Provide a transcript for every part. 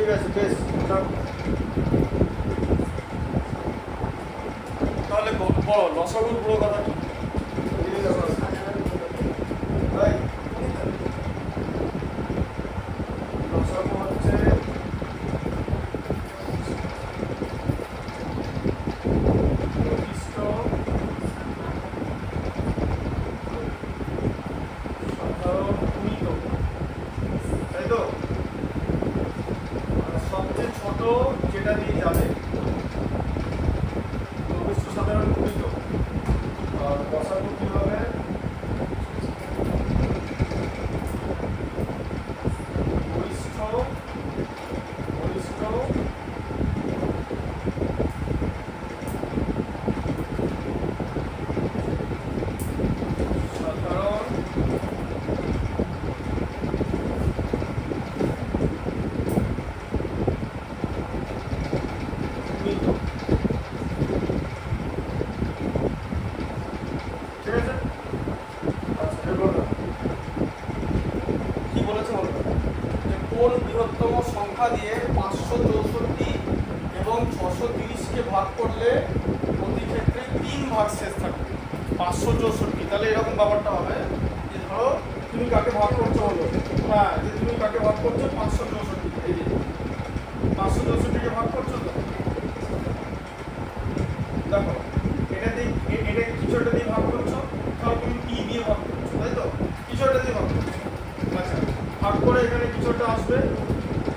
ঠিক আছে বেশ। তাহলে বলো লসাগুর পুরো কথা কি? লসাগু হচ্ছে সাধারণ গুণিতক, তাই তো? সবচেয়ে ছোট যেটা দিয়ে যাবে লঘিষ্ঠ সাধারণ গুণিতক। আর লসাগু কি হবে? গরিষ্ঠ সাধারণ গুণিতক। ঠিক আছে? আচ্ছা এবার কি বলেছে বলতো, যে কোন বৃহত্তম সংখ্যা দিয়ে 564 এবং 630কে ভাগ করলে প্রতি ক্ষেত্রে 3 ভাগশেষ থাকবে। 564, তাহলে এরকম ব্যাপারটা হবে যে ধরো তুমি কাকে ভাগ করছো বলো, হ্যাঁ যে তুমি কাকে ভাগ করছো 564, এই যে 564কে ভাগ করছো তো দেখো এটা কিছু একটা দিয়ে ভাগ করছো, ধরো তুমি টি দিয়ে ভাগ করছো, তাই তো? কিছু একটা দিয়ে ভাগ করছো, আচ্ছা ভাগ করে এখানে কিছু একটা আসবে,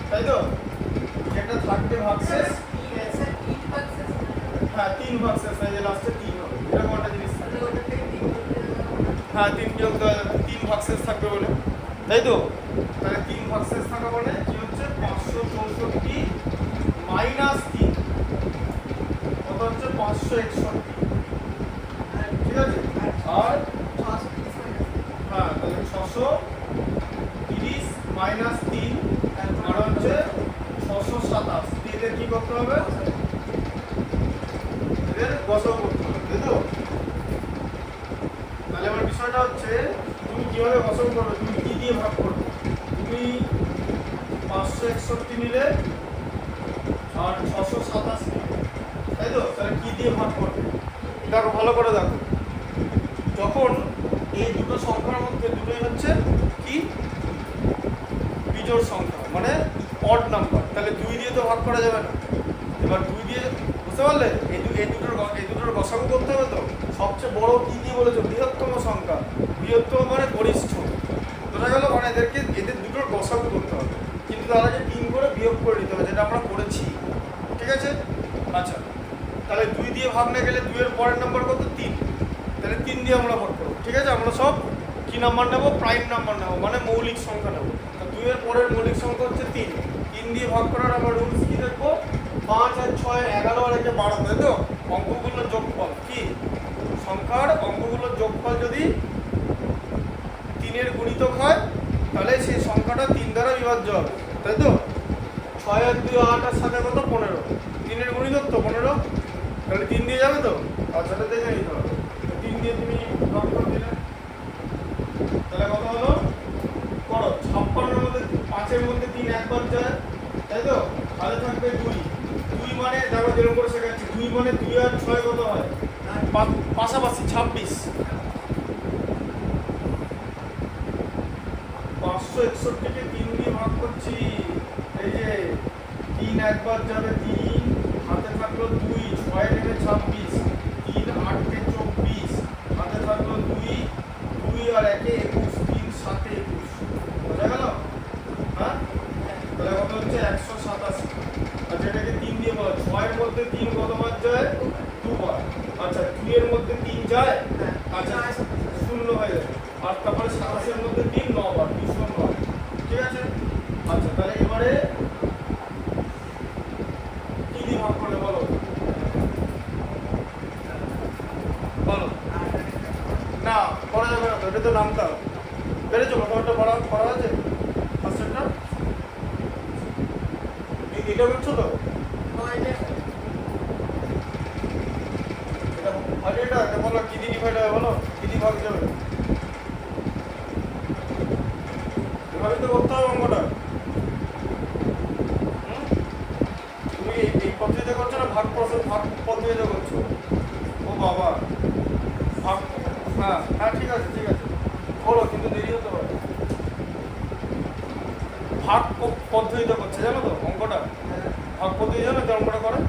তাই তো? যেটা থাকবে ভাগশেষ, হ্যাঁ 3 ভাগশেষ, এই যে লাস্টে 3 হবে, এরকম একটা জিনিস থাকবে। হ্যাঁ 3 বিয়োগ 3 ভাগশেষ থাকবে বলে, তাই তো? তাহলে 3 ভাগশেষ থাকা মানে কি হচ্ছে 564 মাইনাস 3 কত হচ্ছে 561, ঠিক আছে? আর হ্যাঁ তাহলে 630 মাইনাস 3 আর হচ্ছে 627, এদের কি করতে হবে? এদের গসাগু করতে হবে, তাই তো? তাহলে আমার বিষয়টা হচ্ছে তুমি কিভাবে গসাগু করবে, তুমি কি দিয়ে ভাগ করবে? তুমি 561 নিলে আর 627 নিলে, তাই তো? তাহলে কি দিয়ে ভাগ করবে? দেখো ভালো করে দেখো, যখন এই দুটো সংখ্যার মধ্যে দুটোই হচ্ছে কি বিজোড় সংখ্যা, মানে অড নাম্বার, তাহলে 2 দিয়ে তো ভাগ করা যাবে না। এবার 2 দিয়ে, বুঝতে পারলে? এই দুটোর গসাগু করতে হবে তো। সবচেয়ে বড় কি দিয়ে বলেছো? বৃহত্তম সংখ্যা। বৃহত্তম মানে গরিষ্ঠ, বোঝা গেল? মানে এদের দুটোর গসাগু করতে হবে, কিন্তু তার আগে 3 করে বিয়োগ করে নিতে হবে, যেটা আমরা করেছি, ঠিক আছে? আচ্ছা তাহলে 2 দিয়ে ভাগ না গেলে 2 এর পরের নাম্বার কত? 3, তাহলে 3 দিয়ে আমরা ভাগ করবো, ঠিক আছে? আমরা সব কি নাম্বার নেব? প্রাইম নাম্বার নেব, মানে মৌলিক সংখ্যা নেব। 2 এর পরের মৌলিক সংখ্যা হচ্ছে 3, 3 দিয়ে ভাগ করার আমরা রুলস কি দেখবো? 5 আর 6 11 আর 1 12, তাই তো? অঙ্কগুলোর যোগফল কি? সংখ্যার অঙ্কগুলোর যোগফল যদি 3 এর গুণিতক হয় তাহলে সেই সংখ্যাটা 3 দ্বারা বিভাজ্য হবে, তাই তো? 6 আর 2 8 আর 7 কত? 15, 3 এর গুণিতক তো 15, তাহলে 3 দিয়ে যাবে তো? আচ্ছা এটা দেখে নিতে হবে। 3 দিয়ে তুমি ভাগ করে দিলে তাহলে কত হলো? করো 56 এর মধ্যে 5 এর মধ্যে 3 একবার যায়, তাই তো? তাহলে থাকবে 2, 2 মানে দেখো যেরকম করে শেখাচ্ছি, 2 মানে 2 আর 6 কত হয়? পাশাপাশি 26, 561কে 3 দিয়ে ভাগ করছি, এই যে 3 একবার যাবে 3, হাতে থাকলো 2, 6 নেমে 26, 3 8 কে 24, হাতে থাকলো 2, 2 আর 1 এ 21, 3 7 এ 21, বোঝা গেল? হ্যাঁ তাহলে কত হচ্ছে 187। আচ্ছা এটাকে 3 দিয়ে বলো, 6 এর মধ্যে 3 কতবার যায়? 2 বার। আচ্ছা 2 এর মধ্যে 3 যায়, আচ্ছা 0 হয়ে যাবে, আর তারপরে 27 এর মধ্যে 3 9 বার, 209, ঠিক আছে? আচ্ছা তাহলে এবারে কি দিয়ে ভাগ করলে বলো? বলো না করা যাবে না তো, এটা তো নামতে হবে, বেড়েছো কথাবার্তা করা আছে ফার্স্টটা, এটা বুঝছো তো? এটা বলো কি দিয়ে ডিভাইড হবে, বলো কি দিয়ে ভাগ যাবে? এভাবে তো করতে হবে অঙ্কটা, বসে ভাগ পদ্ধতিতে করছো। ও বাবা, ভাগ, হ্যাঁ হ্যাঁ ঠিক আছে ঠিক আছে, বলো, কিন্তু দেরি হতে পারে। ভাগ পদ্ধতিতে করছে জানো তো অঙ্কটা? ভাগ পদ্ধতি জানো যে অঙ্কটা করে?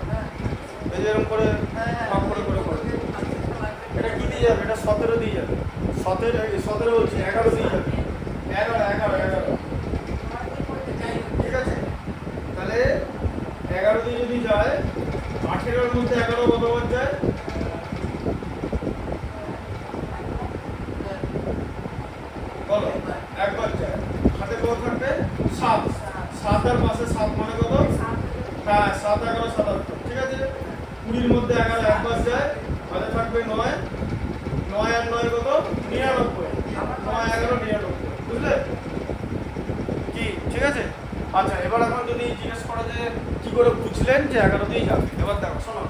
এই যে এরকম করে ভাগ করে করে করে। এটা কি দিয়ে যাবে? এটা 17 দিয়ে যাবে। 17 বলছি, 11 দিয়ে যাবে। 11 ঠিক আছে। তাহলে 11 দিয়ে যদি যায়, 18-এর মধ্যে 11 কতবার যায়? বলো, একবার যায়। হাতে কত থাকবে? 7। 7 আর 5-এ 7 মানে কত? হ্যাঁ 7 11 77, ঠিক আছে। 20-এর মধ্যে 11 একবার যায়, হাতে থাকবে 9। 9 আর 9 কত? 99। 9 11 99, বুঝলে কি? ঠিক আছে। আচ্ছা, এবার এখন যদি জিজ্ঞেস করো যে কি করে বুঝলেন যে 11 দিয়ে যাবে, এবার দেখো শোনো।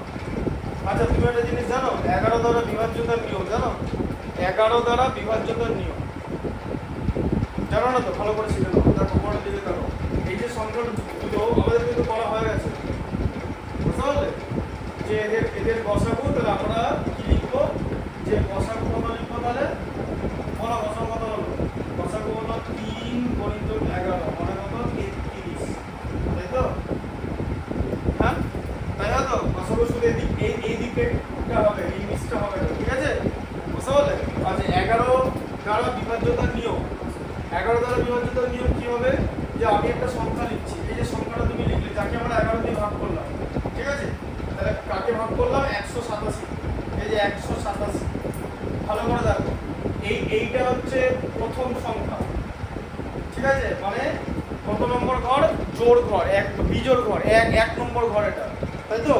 আচ্ছা, তুমি একটা জিনিস জানো, 11 দ্বারা বিভাজ্যতার নিয়ম জানো? 11 দ্বারা বিভাজ্যতার নিয়ম জানো না তো? ভালো করে শিখে নাও। দেখো পরের দিকে দেখো, এই যে সংখ্যাটা দুটো আমাদের কিন্তু করা হয়ে গেছে, বুঝতে পারলে? যে এদের গসাগু, তাহলে আমরা কি লিখবো? যে গসাগু কত লিখবো তাহলে? বলো গসাগু কত হলো? গসাগু হলো 3 × 11 মানে কত? 33, তাই তো? হ্যাঁ তাই তো। গসাগু শুধু এই দিকটা হবে, এই নিচটা হবে না, ঠিক আছে? বুঝতে পারলে? আচ্ছা, 11 দ্বারা বিভাজ্যতার নিয়ম। 11 দ্বারা বিভাজ্যতার নিয়ম কি হবে? যে আমি একটা সংখ্যা লিখছি, এই যে সংখ্যাটা তুমি লিখলে, যাকে আমরা 11 দিয়ে ভাগ করলাম, ঠিক আছে? তাহলে কাকে ভাগ করলাম? 187। এই যে 187, ভালো করে দেখো, এইটা হচ্ছে প্রথম সংখ্যা, ঠিক আছে? মানে কত নম্বর ঘর? জোড় ঘর, এক বিজোড় ঘর, এক নম্বর ঘর এটা, তাই তো?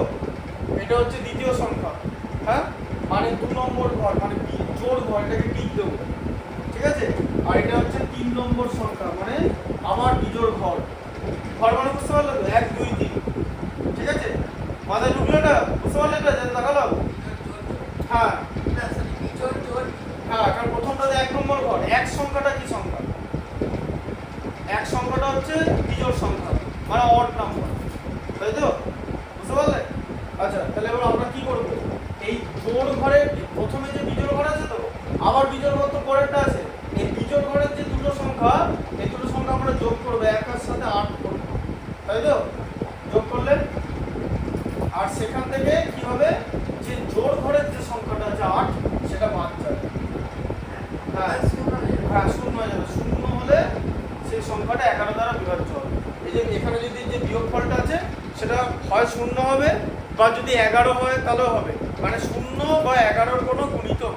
এটা হচ্ছে দ্বিতীয় সংখ্যা, হ্যাঁ, মানে 2 নম্বর ঘর, মানে জোড় ঘর, এটাকে টিক দেবো, ঠিক আছে? আর এটা হচ্ছে 3 নম্বর সংখ্যা, মানে আমার বিজোড় ঘর। ঘর মানে বুঝতে পারলে তো? 1 2 3, ঠিক আছে? মাথায় ঢুকলো এটা? বুঝতে পারলে এটা? যেটা দেখালাম, হ্যাঁ হ্যাঁ, কারণ প্রথমটা 1 নম্বর ঘর। এক সংখ্যাটা কি সংখ্যা? এক সংখ্যাটা হচ্ছে বিজোড় সংখ্যা, মানে অড নাম্বার, তাই তো? বুঝতে পারলে? আচ্ছা, তাহলে এবার আমরা কি করব? এই জোড় ঘরে প্রথমে যে বিজোড় ঘর আছে, তো আবার বিজোড় ঘর তো পরেরটা আছে, এই বিজোড় ঘরের যে দুটো সংখ্যা, এই দুটো সংখ্যা আমরা যোগ করব, 1 এর সাথে 8 করব, তাই তো? যোগ করলে আর সেখান থেকে কি হবে? যে জোড় ঘরের যে সংখ্যাটা আছে 8, সেটা বাদ যাবে। হ্যাঁ হ্যাঁ, শূন্য হয়ে যাবে। শূন্য হলে সেই সংখ্যাটা 11 দ্বারা বিভাজ্য হবে। এই যে এখানে যদি যে বিয়োগফলটা আছে, সেটা হয় 0 হবে, বা যদি 11 হয় তাহলেও হবে, মানে 0 বা 11-র কোনো গুণিতক,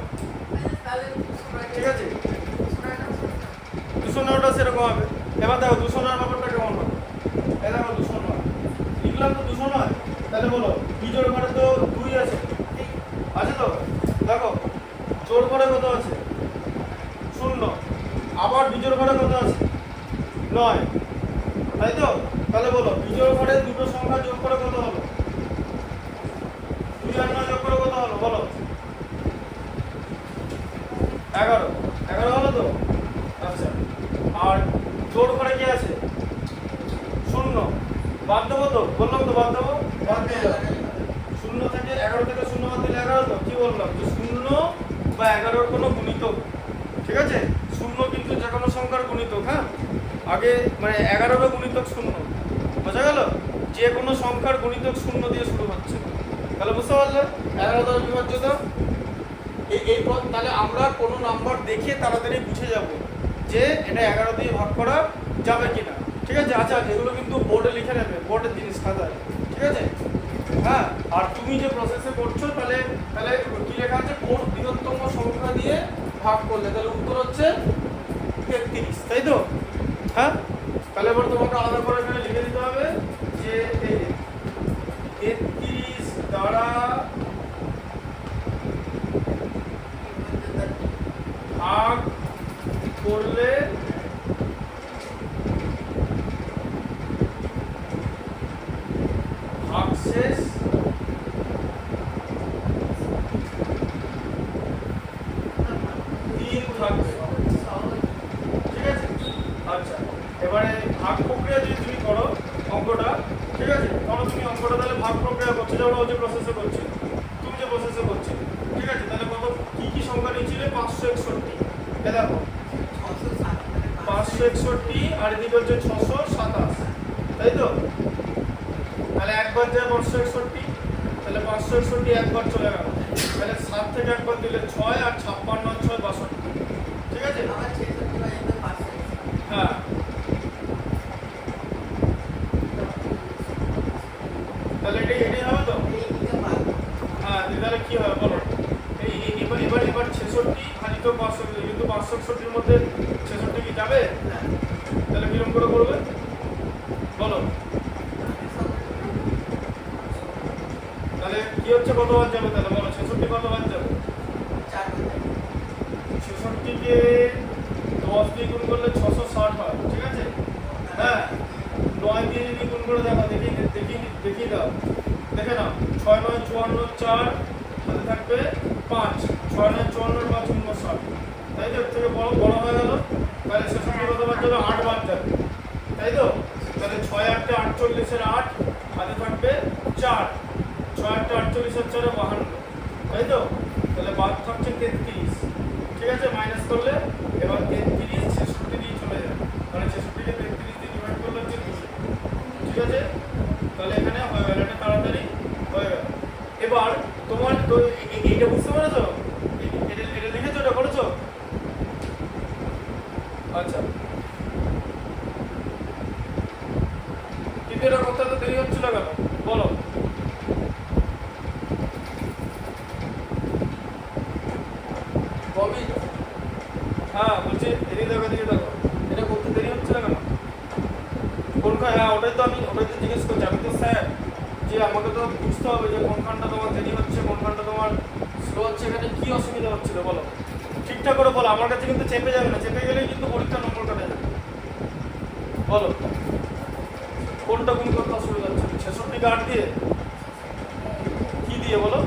ঠিক আছে? 209টা সেরকম হবে। এবার দেখো 209 ব্যাপারটা কেমন হবে? এই দেখো 209 লিখলাম তো, 209। তাহলে বলো, বিজোড় ঘরে তো 2 আছে, আছে তো? দেখো জোড় ঘরে কত আছে? 0। আবার বিজোড় ঘরে কত আছে? 9, তাই তো? তাহলে বলো, বিজোড় ঘরে দুটো সংখ্যা যোগ করে কত হলো? 2 আর 9 যোগ করে কত হলো? বলো। 11। 11 হলো তো? আচ্ছা, আর জোড় ঘরে কি আছে? 0। বাদ দেবো তো? বললাম তো বাদ দেবো, বাদ দিয়ে যাবো। 0 থেকে 11 থেকে 0 বাদ দিলে 11 তো? কি বললাম? যে 0 বা 11-র কোনো গুণিতক, ঠিক আছে? 0 কিন্তু যে কোনো সংখ্যার গুণিতক, হ্যাঁ, আগে মানে 11-রও গুণিতক 0, বোঝা গেল? যে কোনো সংখ্যার গুণিতক 0 দিয়ে শুরু হচ্ছে, তাহলে বুঝতে পারলে 11 দ্বারা বিভাজ্যতা। এই পথ, তাহলে আমরা কোনো নাম্বার দেখে তাড়াতাড়ি বুঝে যাব যে এটা 11 দিয়ে ভাগ করা যাবে কিনা, ঠিক আছে? আচ্ছা, এগুলো কিন্তু বোর্ডে লিখে নেবে, বোর্ডের জিনিস খাতায়, ঠিক আছে? হ্যাঁ, আর তুমি যে প্রসেসে করছো, তাহলে তাহলে কি লেখা আছে? কোন বৃহত্তম সংখ্যা দিয়ে ভাগ করলে, তাহলে উত্তর হচ্ছে 33, তাই তো? হ্যাঁ, তাহলে এবার তোমাকে আলাদা করে এখানে লিখে দিতে হবে যে 33 দ্বারা ভাগ করলে ভাগশেষ 3 থাকবে, ঠিক আছে? আচ্ছা, এবারে ভাগ প্রক্রিয়া যদি তুমি করো অঙ্কটা, ঠিক আছে? ধরো তুমি অঙ্কটা তাহলে ভাগ প্রক্রিয়া করছো, যেমন ও যে প্রসেসে করছে, তুমি যে প্রসেসে করছো, ঠিক আছে? তাহলে কত কি সংখ্যা নিয়েছিলে? 561। এ দেখো 561 আর এদিকে হচ্ছে 627, তাই তো? তাহলে একবার যায় 561, তাহলে 561 একবার চলে গেল, তাহলে 7 থেকে একবার দিলে 6 আর 56 আর 6 62, ঠিক আছে? হ্যাঁ তাহলে এটাই হবে তো? হ্যাঁ তাহলে কি হবে বলো? এবার 66 খালি তো 500, কিন্তু 561 মধ্যে 66 কি যাবে? তাহলে কিরকম করে করবে বলো? তাহলে কি হচ্ছে, কতবার যাবে তাহলে বলো? 66 কতবার যাবে? 66 কে 10 দিয়ে গুণ করলে 660 হয়, ঠিক আছে? হ্যাঁ 9 দিয়ে যদি গুণ করে দেখো, দেখি দাও, দেখে নাও। 6 9 54 4 হাতে থাকবে 5, 6 9 54 5 60, তাই তো? এর থেকে বড় হয়ে গেল, তাহলে 66 কতবার যাবে? 8 বার যাবে, তাই তো? তাহলে 6 8 48 এর 8 হাতে থাকবে 4, 6 8 48 আর 4 52, তাই তো? তাহলে বাদ থাকছে 33, ঠিক আছে? মাইনাস করলে এবার 33 66 দিয়ে চলে যাবে, মানে 66 কে 33 দিয়ে ডিভাইড করলে হচ্ছে 2, ঠিক আছে? তাহলে এখানে হয়ে গেল, এটা তাড়াতাড়ি হয়ে গেল। এবার তোমার তো এইটা বুঝতে পেরেছো? এটা লিখেছো, এটা করেছো? আচ্ছা, কিন্তু এটা করতে তো দেরি হচ্ছিল কেন বলো? ববি, হ্যাঁ বলছি এদিকে দেখো, এটা করতে দেরি হচ্ছিল কেন? কোনখান? হ্যাঁ ওটাই তো জিজ্ঞেস করছি আমি তো স্যার, যে আমাকে তো বুঝতে হবে যে কোনখানটা তোমার দেরি হচ্ছে, কোনখানটা তোমার স্লো হচ্ছে, এখানে কি অসুবিধা হচ্ছিল বলো? ঠিকঠাক করে বলো, আমার কাছে কিন্তু চেপে যাবে না, চেপে গেলেই কিন্তু পরীক্ষার নম্বর কাটা যাবে। বলো কোনটা গুণ করতে অসুবিধা হচ্ছে? 66 কে 8 দিয়ে, কি দিয়ে বলো?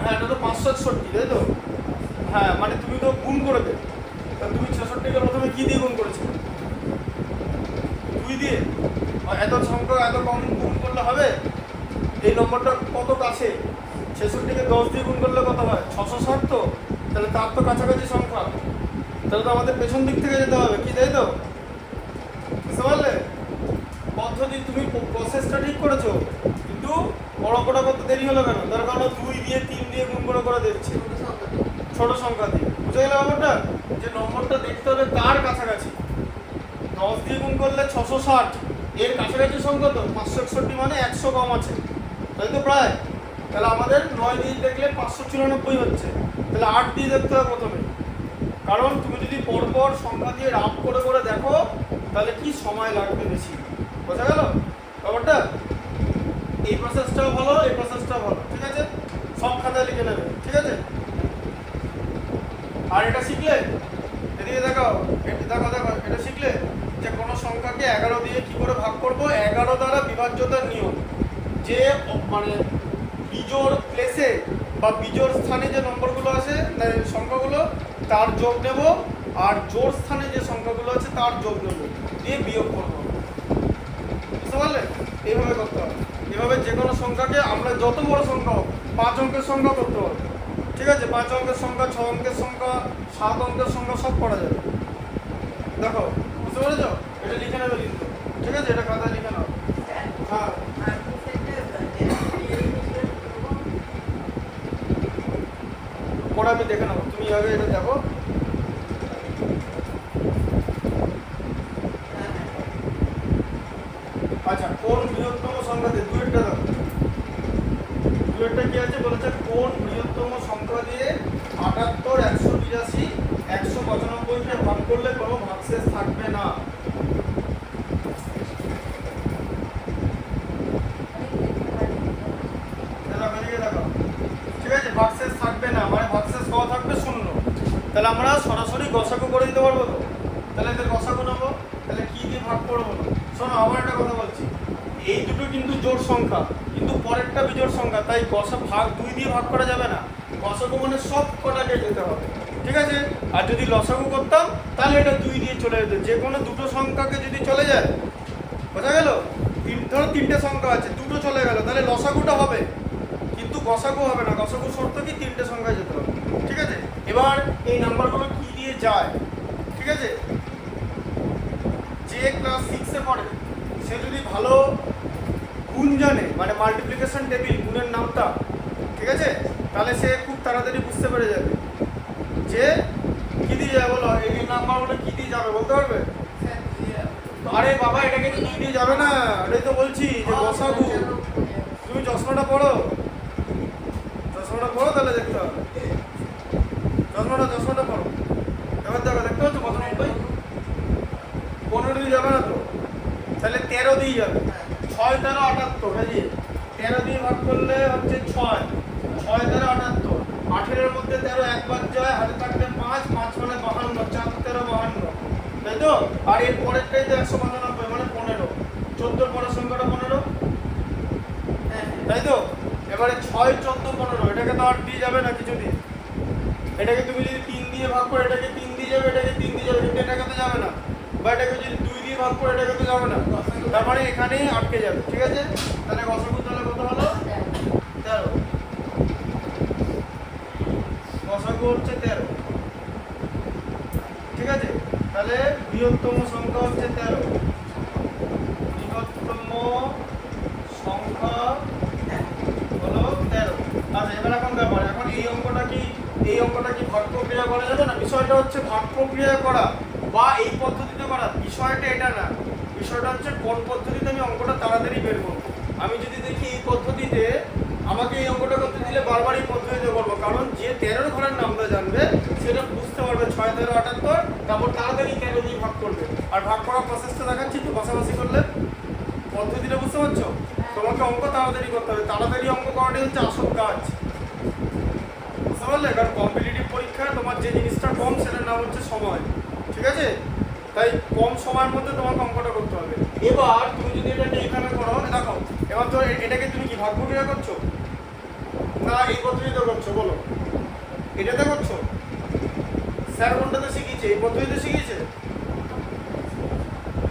হ্যাঁ এটা তো 561, তাই তো? হ্যাঁ মানে তুমি তো গুণ করে দেবে, তুমি 66 কে প্রথমে কি দিয়ে গুণ করেছিলে? 2 দিয়ে। এত সংখ্যা এত কম গুণ করলে হবে? এই নম্বরটা কত কাছে? 66 কে 10 দিয়ে গুণ করলে কত হয়? 660 তো, তাহলে তার তো কাছাকাছি সংখ্যা, তাহলে তো আমাদের পেছন দিক থেকে যেতে হবে, কি তাই তো? বুঝতে পারলে? পদ্ধতি তুমি প্রসেসটা ঠিক করেছো, কিন্তু বড়টা করতে দেরি হলো কেন? তার কারণ 2 দিয়ে 3 দিয়ে গুণ করে দিচ্ছে ছোট সংখ্যা দিয়ে। বুঝে গেলে ব্যাপারটা? যে নম্বরটা দেখতে হবে তার কাছাকাছি। 10 দিয়ে গুণ করলে 660, এর কাছাকাছি সংখ্যা তো 561, মানে 100 কম আছে, তাই তো প্রায়? তাহলে আমাদের 9 দিয়ে দেখলে 594 হচ্ছে, তাহলে 8 দিয়ে দেখতে হবে প্রথমে, কারণ তুমি যদি পরপর সংখ্যা দিয়ে রাফ করে দেখো তাহলে কি সময় লাগবে বেশি। বোঝা গেল ব্যাপারটা? এই প্রসেসটাও ভালো, এই প্রসেসটাও ভালো, ঠিক আছে? সব খাতায় লিখে নেবে, ঠিক আছে? আর এটা শিখলে, এদিকে দেখাও, দেখো এটা শিখলে যে কোনো সংখ্যাকে 11 দিয়ে কি করে ভাগ করব? 11 দ্বারা বিভাজ্যতার নিয়ম, যে মানে বিজোড় প্লেসে বা বিজোড় স্থানে যে নম্বরগুলো আছে, সংখ্যাগুলো, তার যোগ নেব, আর জোড় স্থানে যে সংখ্যাগুলো আছে তার যোগ নেব, দিয়ে বিয়োগ করব। বুঝতে পারলে? এইভাবে করতে হবে। এভাবে যে কোনো সংখ্যাকে আমরা যত বড় সংখ্যা হোক, 5 অঙ্কের সংখ্যা করতে হবে, ঠিক আছে? 5 অঙ্কের সংখ্যা, 6 অঙ্কের সংখ্যা, 7 অঙ্কের সংখ্যা সব করা যাবে। দেখো বুঝতে পেরেছ? এটা লিখে নেবে কিন্তু, ঠিক আছে? এটা খাতায় লিখে নাও। হ্যাঁ পরে আমি দেখে নেবো, তুমি আগে এটা দেখো। আচ্ছা, কোন বৃহত্তম সংখ্যা দিয়ে? দুইটা দেখো, দুইটা কি আছে বলেছে? কোন বৃহত্তম সংখ্যা দিয়ে 78, 182, 195 কে ভাগ করলে কোনো ভাগশেষ থাকবে না? দেখো, ঠিক আছে? ভাগশেষ থাকবে না মানে ভাগশেষ কত থাকবে? 0। তাহলে আমরা সরাসরি গসাগু করে দিতে পারবো তো? তাহলে এদের গসাগু নেবো, তাহলে কি দিয়ে ভাগ করবো না? শোনো আবার একটা কথা বলছি, এই দুটো কিন্তু জোড় সংখ্যা, কিন্তু পরেরটা বিজোড় সংখ্যা, তাই ভাগ 2 দিয়ে ভাগ করা যাবে না। গসাগু মানে সব কটাকে যেতে হবে, ঠিক আছে? আর যদি লসাগু করতাম তাহলে এটা 2 দিয়ে চলে যেত, যে কোনো দুটো সংখ্যাকে যদি চলে যায় বোঝা গেল? ধরো তিনটে সংখ্যা আছে, দুটো চলে গেল, তাহলে লসাগুটা হবে, কিন্তু গসাগু হবে না। গসাগু শর্ত কি? তিনটে সংখ্যায় যেতে হবে। ঠিক আছে? এবার এই নাম্বারগুলো কি দিয়ে যায়? ঠিক আছে, যে ক্লাস 6-এ পড়ে সে যদি ভালো গুণ জানে, মানে মাল্টিপ্লিকেশন টেবিল, গুণের নামটা, ঠিক আছে, তাহলে সে খুব তাড়াতাড়ি বুঝতে পেরে যাবে যে কি দিয়ে যাবে। বলো, এই নাম্বারগুলো কি দিয়ে যাবে বলতে পারবে? আরে বাবা, এটাকে কি দিয়ে যাবে না, এটাই তো বলছি যে গসাগু। তুমি চশমাটা পড়ো, চশমাটা পড়ো, তাহলে দেখতে হবে। চশমাটা পড়ো, এবার দেখো, দেখতে পাচ্ছ কত নম্বর? 15 দিয়ে যাবে না তো, তাহলে 13 দিয়ে যাবে। 6 13 78, হ্যাঁ জি, 13 দিয়ে ভাগ করলে হচ্ছে 6, 6 13 78, 18-এর মধ্যে 13 একবার যায়, হাতে থাকলে 5, 5 মানে 52, 4 13 52, তাই তো? আর এর পরেরটাই তো 195, মানে 15, 14 পরের সংখ্যাটা 15, তাই তো? এবারে 6 14 15, এটাকে তো আর দিয়ে যাবে না কিছু দিয়ে। এটাকে তুমি যদি 3 দিয়ে ভাগ করো, এটাকে 3 দিয়ে যাবে, এটাকে 3 দিয়ে যাবে, কিন্তু এটাকে তো যাবে না। বা এটাকে যদি 2 দিয়ে ভাগ করো, এটাকে তো যাবে না, তার মানে এখানেই আটকে যাবে। ঠিক আছে, তাহলে গসাগু তাহলে কত হলো? 13। গসাগু হচ্ছে 13। ঠিক আছে, তাহলে বৃহত্তম সংখ্যা হচ্ছে 13। বৃহত্তম সংখ্যা হলো 13। আচ্ছা, এবার এখন ব্যাপার, এখন এই অঙ্কটা কি ভাগ প্রক্রিয়া করা যাবে না? বিষয়টা হচ্ছে ভাগ প্রক্রিয়া করা বা এই পদ্ধতিতে করা, বিষয়টা এটা না। বিষয়টা হচ্ছে কোন পদ্ধতিতে আমি অঙ্কটা তাড়াতাড়ি বের করবো। আমি যদি দেখি এই পদ্ধতিতে আমাকে এই অঙ্কটা করতে দিলে বারবার এই পদ্ধতিতে করবো, কারণ যে 13 ঘরের নামটা জানবে সেটা বুঝতে পারবে 6 13 78, তারপর তাড়াতাড়ি 13 দিয়ে ভাগ করবে। আর ভাগ করার প্রসেসটা দেখাচ্ছি তো, পাশাপাশি করলে পদ্ধতিটা বুঝতে পারছো? তোমাকে অঙ্ক তাড়াতাড়ি করতে হবে, তাড়াতাড়ি অঙ্ক করাটাই হচ্ছে আসল কাজ, বুঝতে পারলে? কারণ কম্পিটিটিভ পরীক্ষায় তোমার যে জিনিসটা কম, সেটার নাম হচ্ছে সময়। ঠিক আছে, তাই কম সময়ের মধ্যে তোমাকে অঙ্কটা করতে হবে। এবার তুমি যদি এটাকে এইভাবে করো, দেখো, এবার তো এটাকে তুমি কি ভাগ প্রক্রিয়া করছো না এই পদ্ধতিতে করছো? বলো, এটাতে করছো? স্যার কোনটাতে শিখিয়েছে? এই পদ্ধতিতে শিখিয়েছে?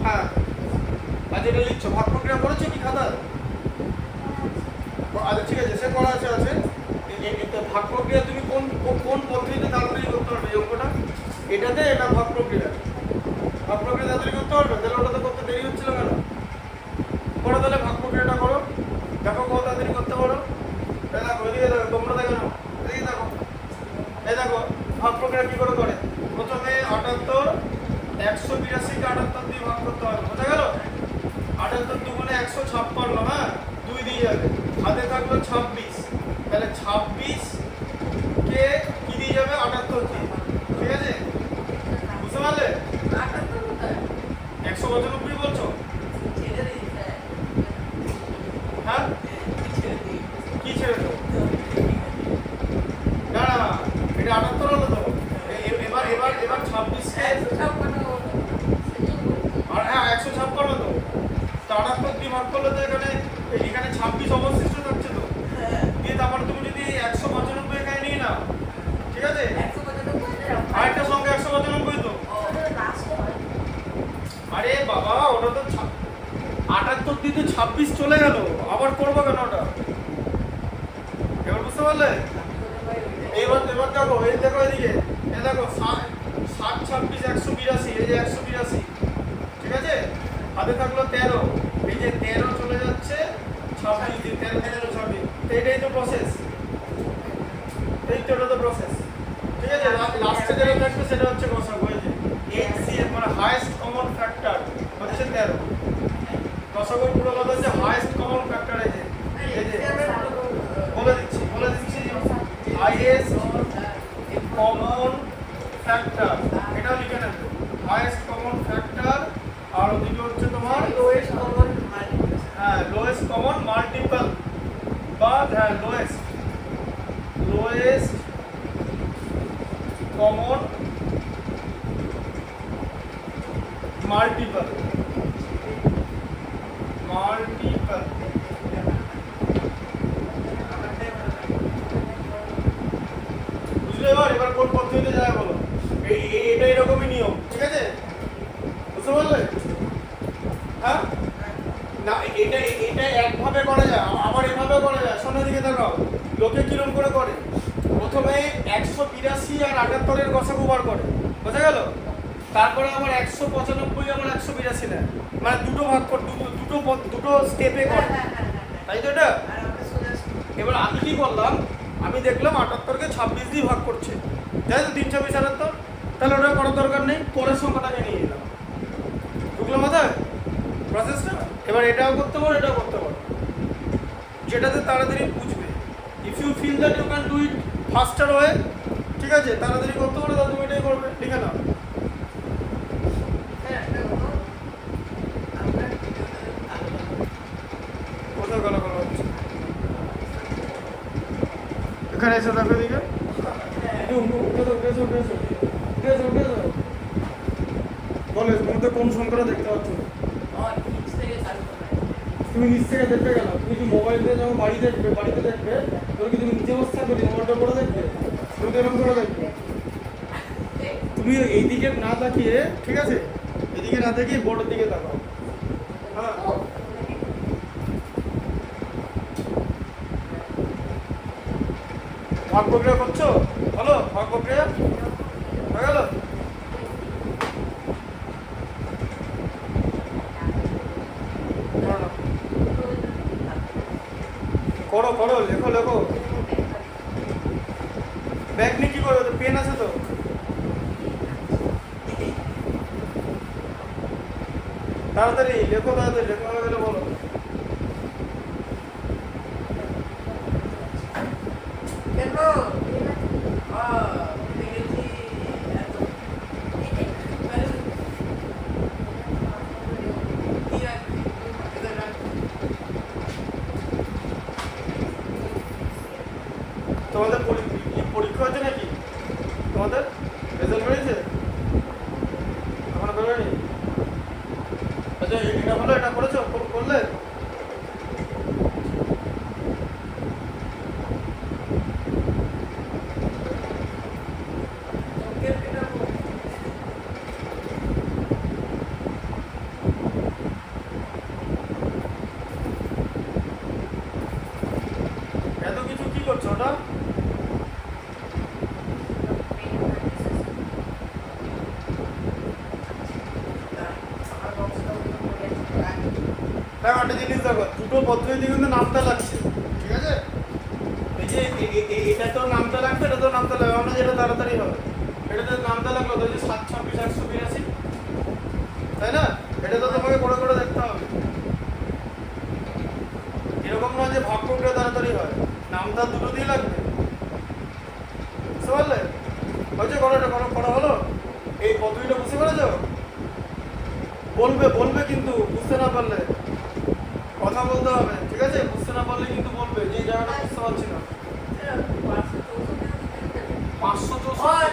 হ্যাঁ, আজ এটা লিখছো, ভাগ প্রক্রিয়া করেছো কি খাতা? আচ্ছা ঠিক আছে, সে করা আছে। ভাগ প্রক্রিয়া তুমি কোন পদ্ধতিতে তাড়াতাড়ি করতে পারবে এই অঙ্কটা? এটাতে, এটা ভাগ প্রক্রিয়া তাড়াতাড়ি করতে পারবে? তাহলে ওটাতে করতে দেরি হচ্ছিল কেন? করো তাহলে, ভাগ প্রক্রিয়াটা করো, দেখো কত তাড়াতাড়ি করতে পারো। দেখো, এদিকে দেখো, তোমরা দেখো না, এদিকে দেখো, এই দেখো ভাগ প্রক্রিয়া কি করে করে। প্রথমে 78, 182 কে 78 দিয়ে ভাগ করতে হবে, বোঝা গেল? 78 দুগুণে 156, হ্যাঁ, 2 দিয়ে যাবে, হাতে থাকলো 26, তাহলে 26 কে কি দিয়ে যাবে? 78 দিয়ে। ঠিক আছে, বুঝতে পারলে? 195 বলছো? হ্যাঁ, কি ছেড়ে দেবো? না না, এটা 78 হলো তো। এবার 26 কে, আর হ্যাঁ 156 তো, 78 দিয়ে ভাগ করলে তো এখানে 26 অবশিষ্ট থাকছে তো। দিয়ে তারপর তুমি যদি 195 এখানে নিয়ে নাও, ঠিক আছে, আরেকটা সংখ্যা 195 তো। আরে বাবা, ওটা তো 78 দিয়ে তো 26 চলে গেল, আবার করবো কেন ওটা? এবার বুঝতে পারলে? এবার দেখো, এই দেখো এদিকে, এই দেখো 7 26 182, এই যে 182, ঠিক আছে, হাতে থাকলো 13, এই যে 13 চলে যাচ্ছে 26 দিয়ে, 13 26, তো এটাই তো প্রসেস, এই তো এটা তো প্রসেস। ঠিক আছে, লাস্টে যেটা থাকবে সেটা হচ্ছে গসাগু। এই যে HCF মানে হাইয়েস্ট কমন ফ্যাক্টর হচ্ছে 13। গসাগুর পুরো কথা হচ্ছে হাইয়েস্ট কমন ফ্যাক্টর। এই যে বলে দিচ্ছি হাইয়েস্ট কমন ফ্যাক্টর, এটাও লিখে নেবে, হাইয়েস্ট কমন ফ্যাক্টর। আর ওদিকে হচ্ছে তোমার লোয়েস্ট কমন মাল্টিপল, বা হ্যাঁ লোয়েস্ট কমন মাল্টিপল। বুঝলে? এবার কোন পদ্ধতিতে যায় বলো? এটা এরকমই নিয়ম। ঠিক আছে, বুঝতে পারলে? হ্যাঁ, না, এটা এটা একভাবে করা যায়, আবার এভাবে করা যায়। শোনো দিকে দেখাও, লোকে কিরম করে করে, প্রথমে 182 আর 78 এর গসাগু বার করে, বোঝা গেল? তারপরে আবার 195 আবার 182 নেয়, মানে দুটো ভাগ করে, দুটো স্টেপে করে, তাই তো? এটা এবার আমি কি করলাম, আমি দেখলাম 78কে 26 দিয়ে ভাগ করছে, তাই তো? 3 26 78, তাহলে ওটা করার দরকার নেই, পরের সংখ্যাটাকে নিয়ে নিলাম। ঢুকলো মাথায় প্রসেসটা? এবার এটাও করতে পারো, এটাও করতে পারো, যেটাতে তাড়াতাড়ি বুঝবে। If you feel that you can do it faster way, ঠিক আছে, তাড়াতাড়ি করতে পারো, তাহলে তুমি এটাই করবে। লিখে নাও। কোথাও গেল হচ্ছে, এখানে এসে দেখো দিকে, বলে তুমি তো কোন সংখ্যাটা দেখতে পাচ্ছ না, তুমি নিচ থেকে দেখতে গেল, তুমি কি মোবাইল দিয়ে যখন বাড়িতে দেখবে, তোর কি তুমি নিচে বসে থাকবে, মোবাইলটা করে দেখবে, তুমি তো এরকম করে দেখবে। তুমি এই দিকে না তাকিয়ে, ঠিক আছে, এদিকে না তাকিয়ে বোর্ডের দিকে তাকাও। হ্যাঁ, ভাগ প্রক্রিয়া করছো, বলো ভাগ প্রক্রিয়া হয়ে গেল। করো করো, লেখো লেখো। ব্যাগ নিয়ে কি করবে, পেন আছে তো? তাড়াতাড়ি লেখো, তাড়াতাড়ি লেখো, হয়ে গেলে বলো। তোমাদের পরীক্ষা হচ্ছে নাকি? তোমাদের রেজাল্ট বেরিয়েছে? এখনো বেরোয়নি? আচ্ছা, এটা হলো, এটা করেছো, করলে? এত কিছু কি করছো ওটা? দেখো একটা জিনিস, দেখো দুটো পদ্ধতিতে কিন্তু নামতা লাগছে, ঠিক আছে? এই যে এটা তো নামতা লাগবে, এটা তো নামতা লাগবে, আমরা যেটা তাড়াতাড়ি হবে, এটাতে নামতা লাগলো তো, যে 7 26 182, তাই না? এটা তো তোমাকে করে করে দেখতে হবে। এরকম নয় যে ভাগ প্রক্রিয়া তাড়াতাড়ি হয়, নামতা দুটো দিয়ে লাগবে, বুঝতে পারলে? হয়েছে, করো, এটা করো, করা হলো। এই পদ্ধতিটা বুঝতে পেরেছো? বলবে বলবে কিন্তু বুঝতে না পারলে কথা বলতে হবে, ঠিক আছে? বুঝতে না পারলে কিন্তু বলবে যে এই জায়গাটা বুঝতে পারছি না। 564,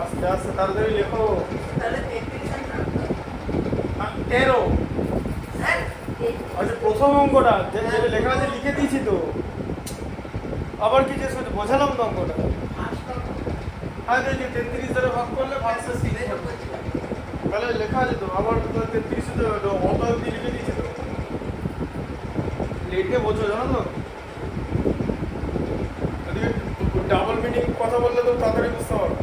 আস্তে আস্তে তাড়াতাড়ি লেখো। 13। আচ্ছা প্রথম অঙ্কটা যেটা লেখা আছে লিখে দিয়েছি তো, আবার কি চেষ্টা করছি, বোঝালাম তো অঙ্কটা। হ্যাঁ যে 33 দ্বারা ভাগ করলে ভাগশেষ 3 হবে। তাহলে লেখা আছে তো, আবার 33 অত অবধি লিখে দিয়েছি তো। লেটে বোঝো জানো তো, ডাবল মিনিং কথা বললে তো তাড়াতাড়ি বুঝতে পারো।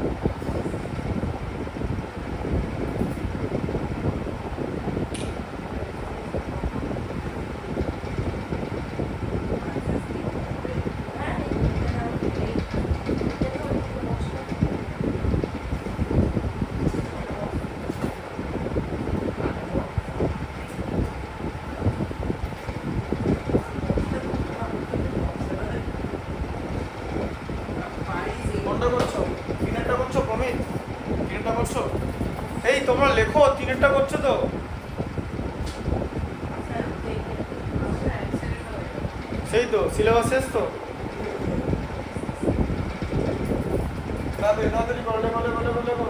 কোনটা করছো? তিনেরটা করছো প্রমিত? তিনেরটা করছো? এই তোমরা লেখো, তিনেরটা করছো তো? সেই তো সিলেবাস শেষ তো? তাড়াতাড়ি তাড়াতাড়ি করো, লেখো লেখো লেখো লেখো।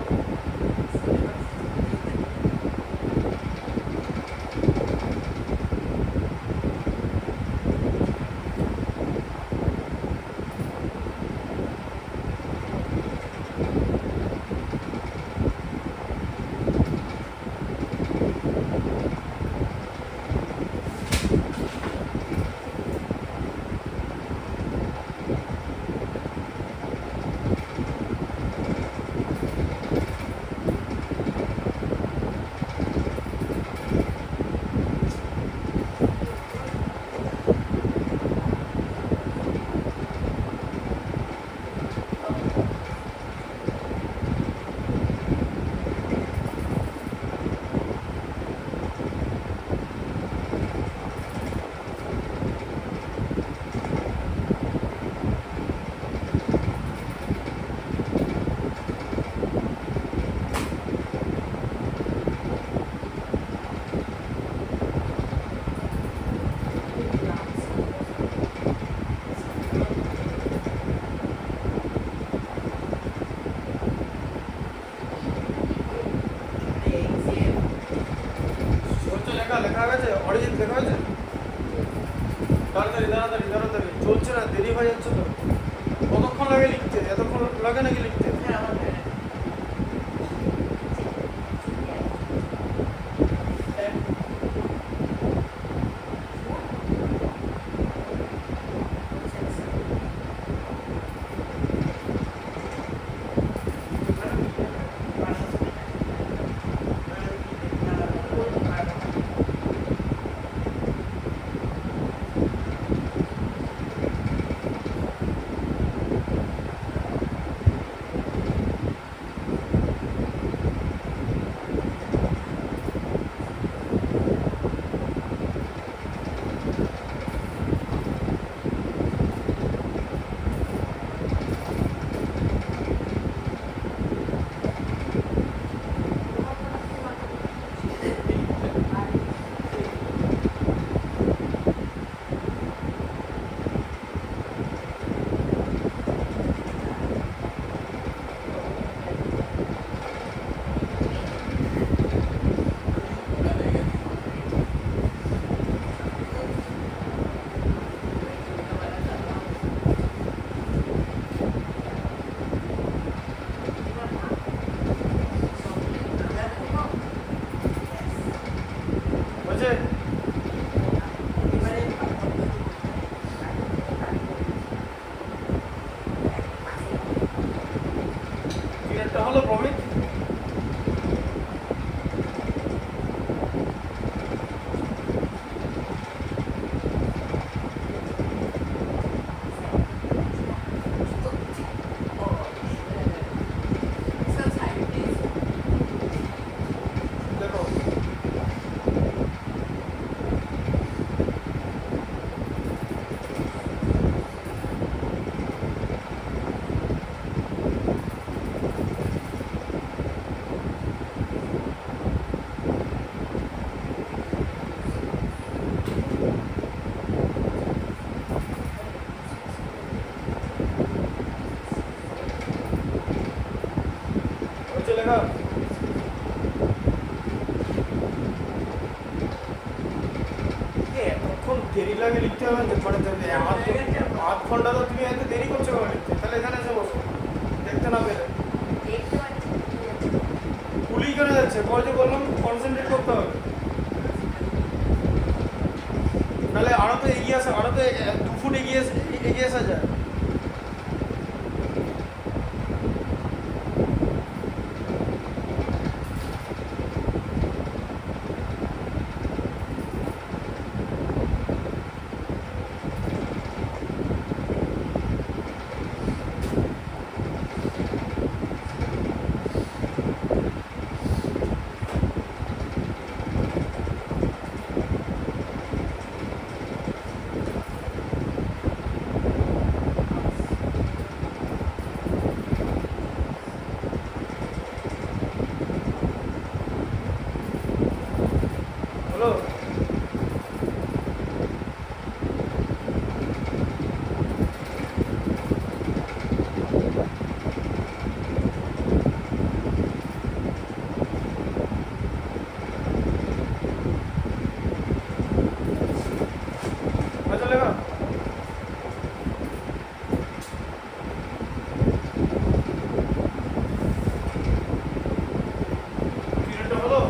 লেখা গেছে, অরিজিন লেখা হয়েছে? তাড়াতাড়ি তাড়াতাড়ি তাড়াতাড়ি, চলছে না, দেরি হয়ে যাচ্ছে তো। কতক্ষণ লাগে লিখতে? এতক্ষণ লাগে নাকি লিখতে? বুঝে? তিনেরটা হলো প্রমিত? আগে লিখতে হবে না, মানে আধ ঘন্টা তো তুমি এত দেরি করছো কেন লিখতে? তাহলে এখানে এসে বসো, দেখতে না পেলে ভুলই করে যাচ্ছে। পরে যে বললাম কনসেন্ট্রেট করতে হবে, তাহলে আরো তো এগিয়ে আসা, আরো তো 2 ফুট এগিয়ে আসা যায়। হলো? হয়ে চলে গেল? তিনটা হলো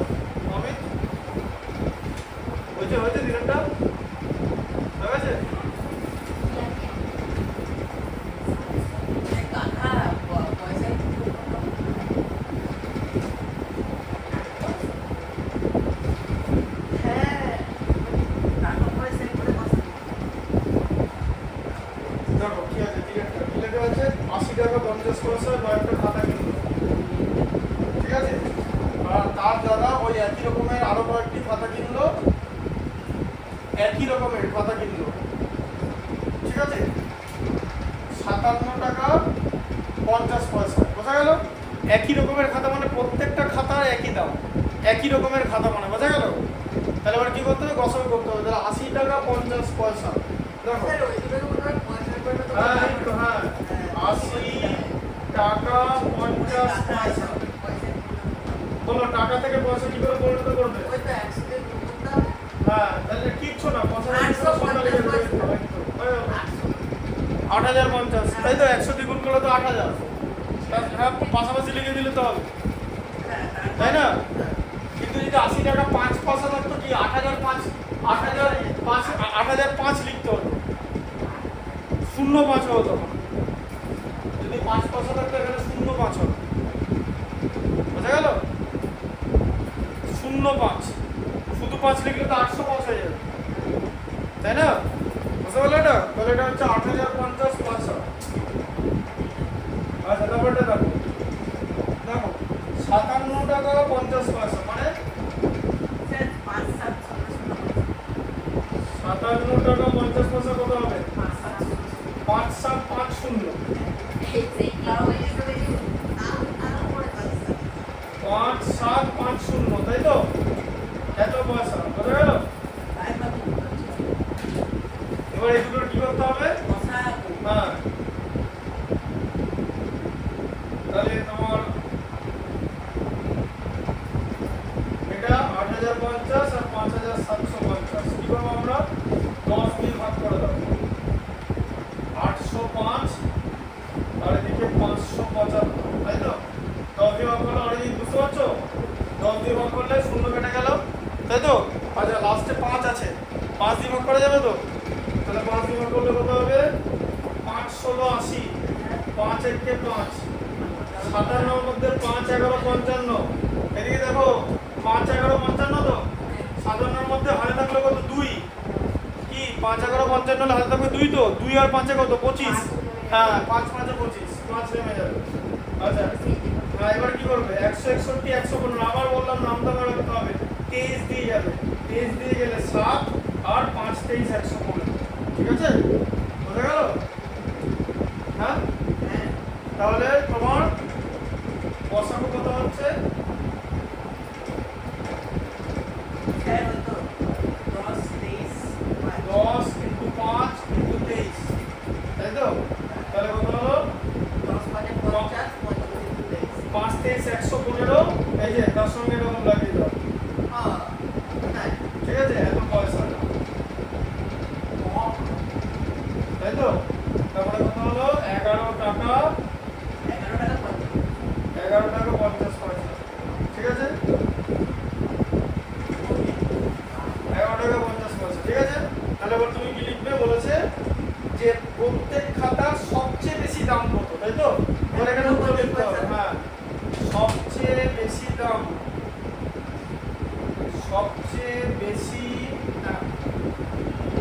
অমিত? হয়েছে তিনটা হয়ে গেছে? দেখো কি আছে, কি লেখা আছে? 80 টাকা 50 পয়সা কয়েকটা খাতা কিনলো, ঠিক আছে? আর তার দাদা ওই একই রকমের আরো কয়েকটি খাতা কিনলো, একই রকমের খাতা কিনলো, ঠিক আছে? 57 টাকা 50 পয়সা। বোঝা গেল? একই রকমের খাতা মানে প্রত্যেকটা খাতার একই দাম, একই রকমের খাতা মানে, বোঝা গেল? তাহলে এবার কি করতে হবে? গসাগু করতে হবে। তাহলে 80 টাকা 50 পয়সা। দেখো হ্যাঁ, একটু হ্যাঁ, 80 টাকা 50 পয়সা। বলো টাকা থেকে পয়সা কি করে পরিণত করবে? হ্যাঁ, তাহলে কিচ্ছু না, 8050, তাই তো? 100 দ্বিগুণ করলে তো 8000, হ্যাঁ পাশাপাশি লিখে দিলে তো হবে, তাই না? কিন্তু যদি 80 টাকা 5 পয়সা থাকতো কি 8005 লিখতে হতো, 05 হতো। যদি 5 পয়সা থাকতো এখানে 05 হতো, বোঝা গেল? 05 শুধু 5 লিখলে তো 805 হয়ে যাবে, তাই না? বুঝতে পারলে এটা? তাহলে এটা হচ্ছে 8050 পয়সা। আচ্ছা ব্যাপারটা দেখো, 57 টাকা 50 পয়সা মানে 57 টাকা 50 পয়সা কত হবে? 5750, 5750, তাই তো? এত পয়সা, বোঝা গেল? এবার এই দুটোর কি করতে হবে? হ্যাঁ, তাহলে তোমার এটা 8050 আর 5750 কি করবো আমরা? 10 দিয়ে ভাগ করে দেবো। 805 আর এদিকে 575, তাই তো? 10 দিয়ে ভাগ করলে অনেকদিন, বুঝতে পারছো? 10 দিয়ে ভাগ করলে শূন্য কেটে গেল, তাই তো? আচ্ছা লাস্টে 5 আছে, 5 দিয়ে ভাগ করা যাবে তো? তাহলে 5 দিয়ে ভাগ করলে কত হবে? 5 16 80, 5 একে 5, 57 মধ্যে 5 11 55, এদিকে দেখো 5 11 55 তো, 57 মধ্যে হাতে থাকলো কত? 2, কি 5 11 55 হলে হাতে থাকবে 2 তো, 2 আর 5 কত? 25, হ্যাঁ 5 5 25, 5 নেমে যাবে। আচ্ছা হ্যাঁ, এবার কি করবে? 161 115, আবার বললাম নামটা বার করতে হবে, 23 দিয়ে যাবে, 23 দিয়ে গেলে 7 আর 5 23 115, ঠিক আছে? বোঝা গেল? হ্যাঁ, তাহলে তোমার গসাগু কত হচ্ছে? 10 into 5 into 23, তাই তো? তাহলে কত হলো? 5 23 115, এই যে তার সঙ্গে এরকম লাগিয়ে দাও, ঠিক আছে? এত পয়সা তাহলে এবার তুমি কি লিখবে বলেছে যে প্রত্যেক খাতার সবচেয়ে বেশি দাম কত, তাই তো? এবার এখানে উত্তর লিখতে হবে। হ্যাঁ, সবচেয়ে বেশি দাম, সবচেয়ে বেশি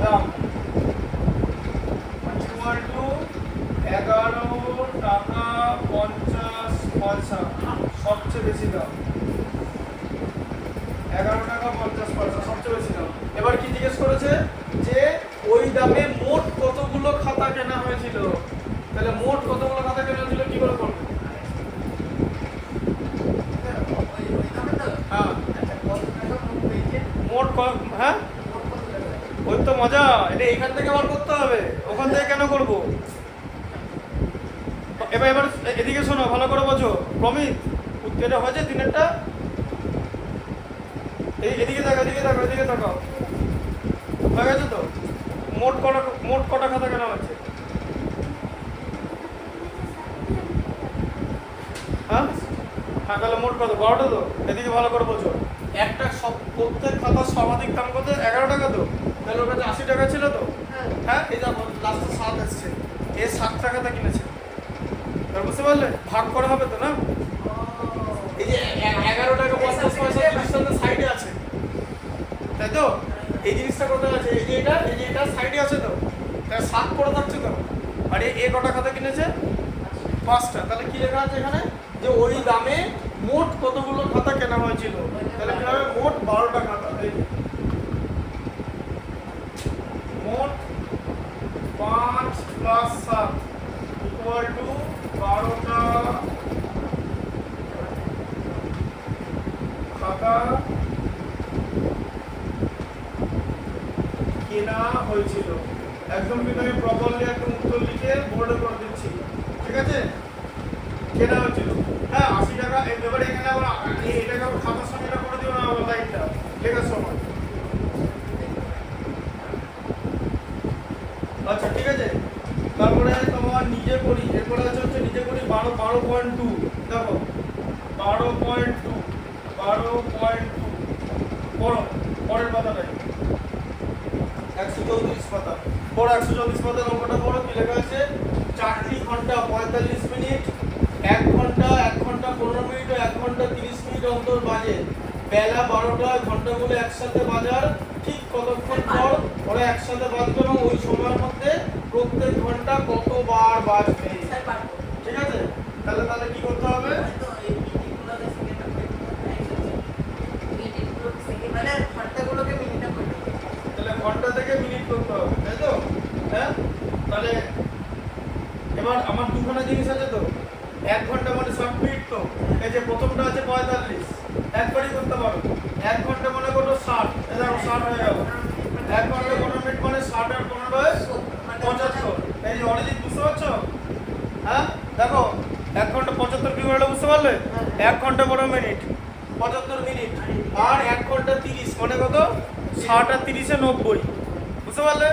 দাম ইকুয়াল টু 11 টাকা 50 পয়সা। সবচেয়ে বেশি দাম 11 টাকা 50 পয়সা, সবচেয়ে বেশি দাম। এবার কি জিজ্ঞেস করেছে যে ওই দামে মোট কতগুলো খাতা কেনা হয়েছিল। তাহলে মোট কতগুলো খাতা কেনা হয়েছিল কি করে করবে? হ্যাঁ, মোট হ্যাঁ, ওই তো মজা। এটা এখান থেকে বার করতে হবে, ওখান থেকে কেন করব? এবার এবার এদিকে শোনো, ভালো করে বোঝো। প্রমিত, এটা হয়েছে দিনেরটা? এদিকে দেখো, এদিকে দেখো, এদিকে দেখো, হয়ে গেছে তো? মোট কটা খাতা কেনা হয়েছে? হ্যাঁ হ্যাঁ, তাহলে মোট কত? 12টা তো? এদিকে ভালো করে বোঝো। একটা প্রত্যেক খাতার সর্বাধিক দাম কত? 11 টাকা তো? তাহলে ওর কাছে 80 টাকা ছিল তো? হ্যাঁ, এই যা লাস্টে 7 এসছে, এ 7 টাকাটা কিনেছে। তার বুঝতে পারলে? ভাগ করা হবে তো না? এই যে 11 টাকা 50 পয়সা জিনিসটা সাইডে আছে, তাই তো? এই জিনিসটা কোথায় আছে? এই যে এটা সাইডে আছে তো, তাহলে 7 পড়ে থাকছে তো। আর এ কটা খাতা কিনেছে? 5টা। তাহলে কি লেখা আছে এখানে? যে ওই দামে মোট কতগুলো খাতা কেনা হয়েছিল। তাহলে কি হবে? মোট 12টা খাতা। এই মোট 5 + 7 ইকুয়াল টু 12টা খাতা কেনা হয়েছিল। একদম কিন্তু আমি প্রপারলি একদম উত্তর লিখে বোর্ডে করে দিচ্ছি, ঠিক আছে? কেনা হয়েছিল, হ্যাঁ 80 টাকা। এবার এখানে আবার এটাকে আবার খাতার সঙ্গে এটা করে দিও না, আবার লাইনটা লেখার সময়। আচ্ছা ঠিক আছে। তারপরে তোমার নিজে করি, এরপরে হচ্ছে নিজে করি 12.2। দেখো 12.2 পড়ো, পরের পাতাটাই 134 পাতা। পড়ো 134 পাতার অঙ্কটা পড়ো। কি লেখা আছে? 4টি ঘন্টা 45 মিনিট, 1 ঘন্টা 1 ঘন্টা 15 মিনিট ও 1 ঘন্টা 30 মিনিট অন্তর বাজে। বেলা 12টায় ঘন্টাগুলো একসাথে বাজার ঠিক কতক্ষণ পর ওরা একসাথে বাজবে এবং ওই সময়ের মধ্যে প্রত্যেক ঘন্টা কতবার বাজবে। ঠিক আছে? তাহলে কি করতে হবে? তাহলে ঘন্টা থেকে মিনিট করতে হবে, তাই তো? হ্যাঁ, তাহলে এবার আমার দুখানা জিনিস আছে তো। 1 ঘন্টা মানে 60 মিনিট তো। এই যে প্রথমটা আছে 45, একবারই করতে পারো। 1 ঘন্টা মনে করো 60, এই দেখো 60 হয়ে গেল। 1 ঘন্টা 15 মিনিট মানে 60 আর 15 75। এই যে অরিজিৎ, বুঝতে পারছো? হ্যাঁ দেখো 1 ঘন্টা 75 কি হলো বুঝতে পারলে? 1 ঘন্টা 15 মিনিট 75 মিনিট আর 1 ঘন্টা 30 মানে কত? 60 আর 30 এ 90, বুঝতে পারলে?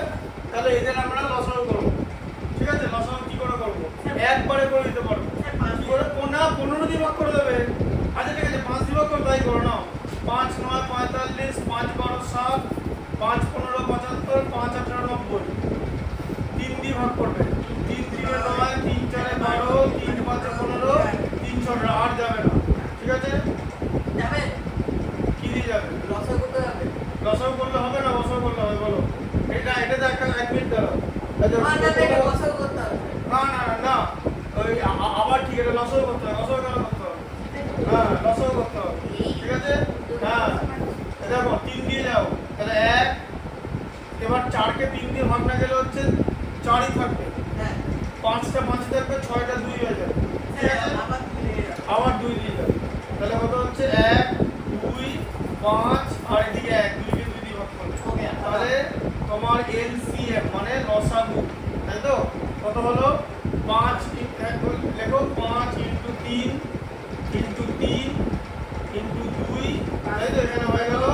তাহলে এদের আমরা লসাগু করব, ঠিক আছে? লসাগু কি করে করব? একবারে করে দিতে পারবো। কি করে? না 15 দিয়ে ভাগ করে দেবে। আচ্ছা ঠিক আছে, 5 দিয়ে ভাগ করে তাই করো না। 5 9 45, 5 12 60, 5 15 75, 5 18 90। 3 দিয়ে ভাগ করবে। 3 3 9, 3 4 12, 3 5 15, 3 6 আর যাবে না, ঠিক আছে? যাবে কি দিয়ে যাবে? লসাগু করতে যাবে। লসাগু করলে হবে না, লসাগু করলে হবে বলো? এটা তো একটা 1 মিনিট দাঁড়াও। লসাগু করতে হবে। না ওই আবার ঠিক আছে, লসাগু করতে হবে। লসাগু কেন করতে হবে? হ্যাঁ লসাগু করতে হবে, ঠিক আছে? হ্যাঁ দেখো 3 দিয়ে যাও, তাহলে 1। এবার 4কে 3 দিয়ে ভাগ না গেলে হচ্ছে 4ই থাকবে। হ্যাঁ 5টা 5 থাকবে, 6টা 2 হয়ে যাবে, ঠিক আছে? আবার 2 দিয়ে যাবে। তাহলে কত হচ্ছে? 1 2 5 আর এদিকে 1, 2 কে 2 দিয়ে ভাগ করবে। তাহলে তোমার এলসিএম মানে লসাগু, তাই তো? কত হলো? 5 লেখো 5 × 3 × 3 × 2, তাই তো? এখানে হয়ে গেল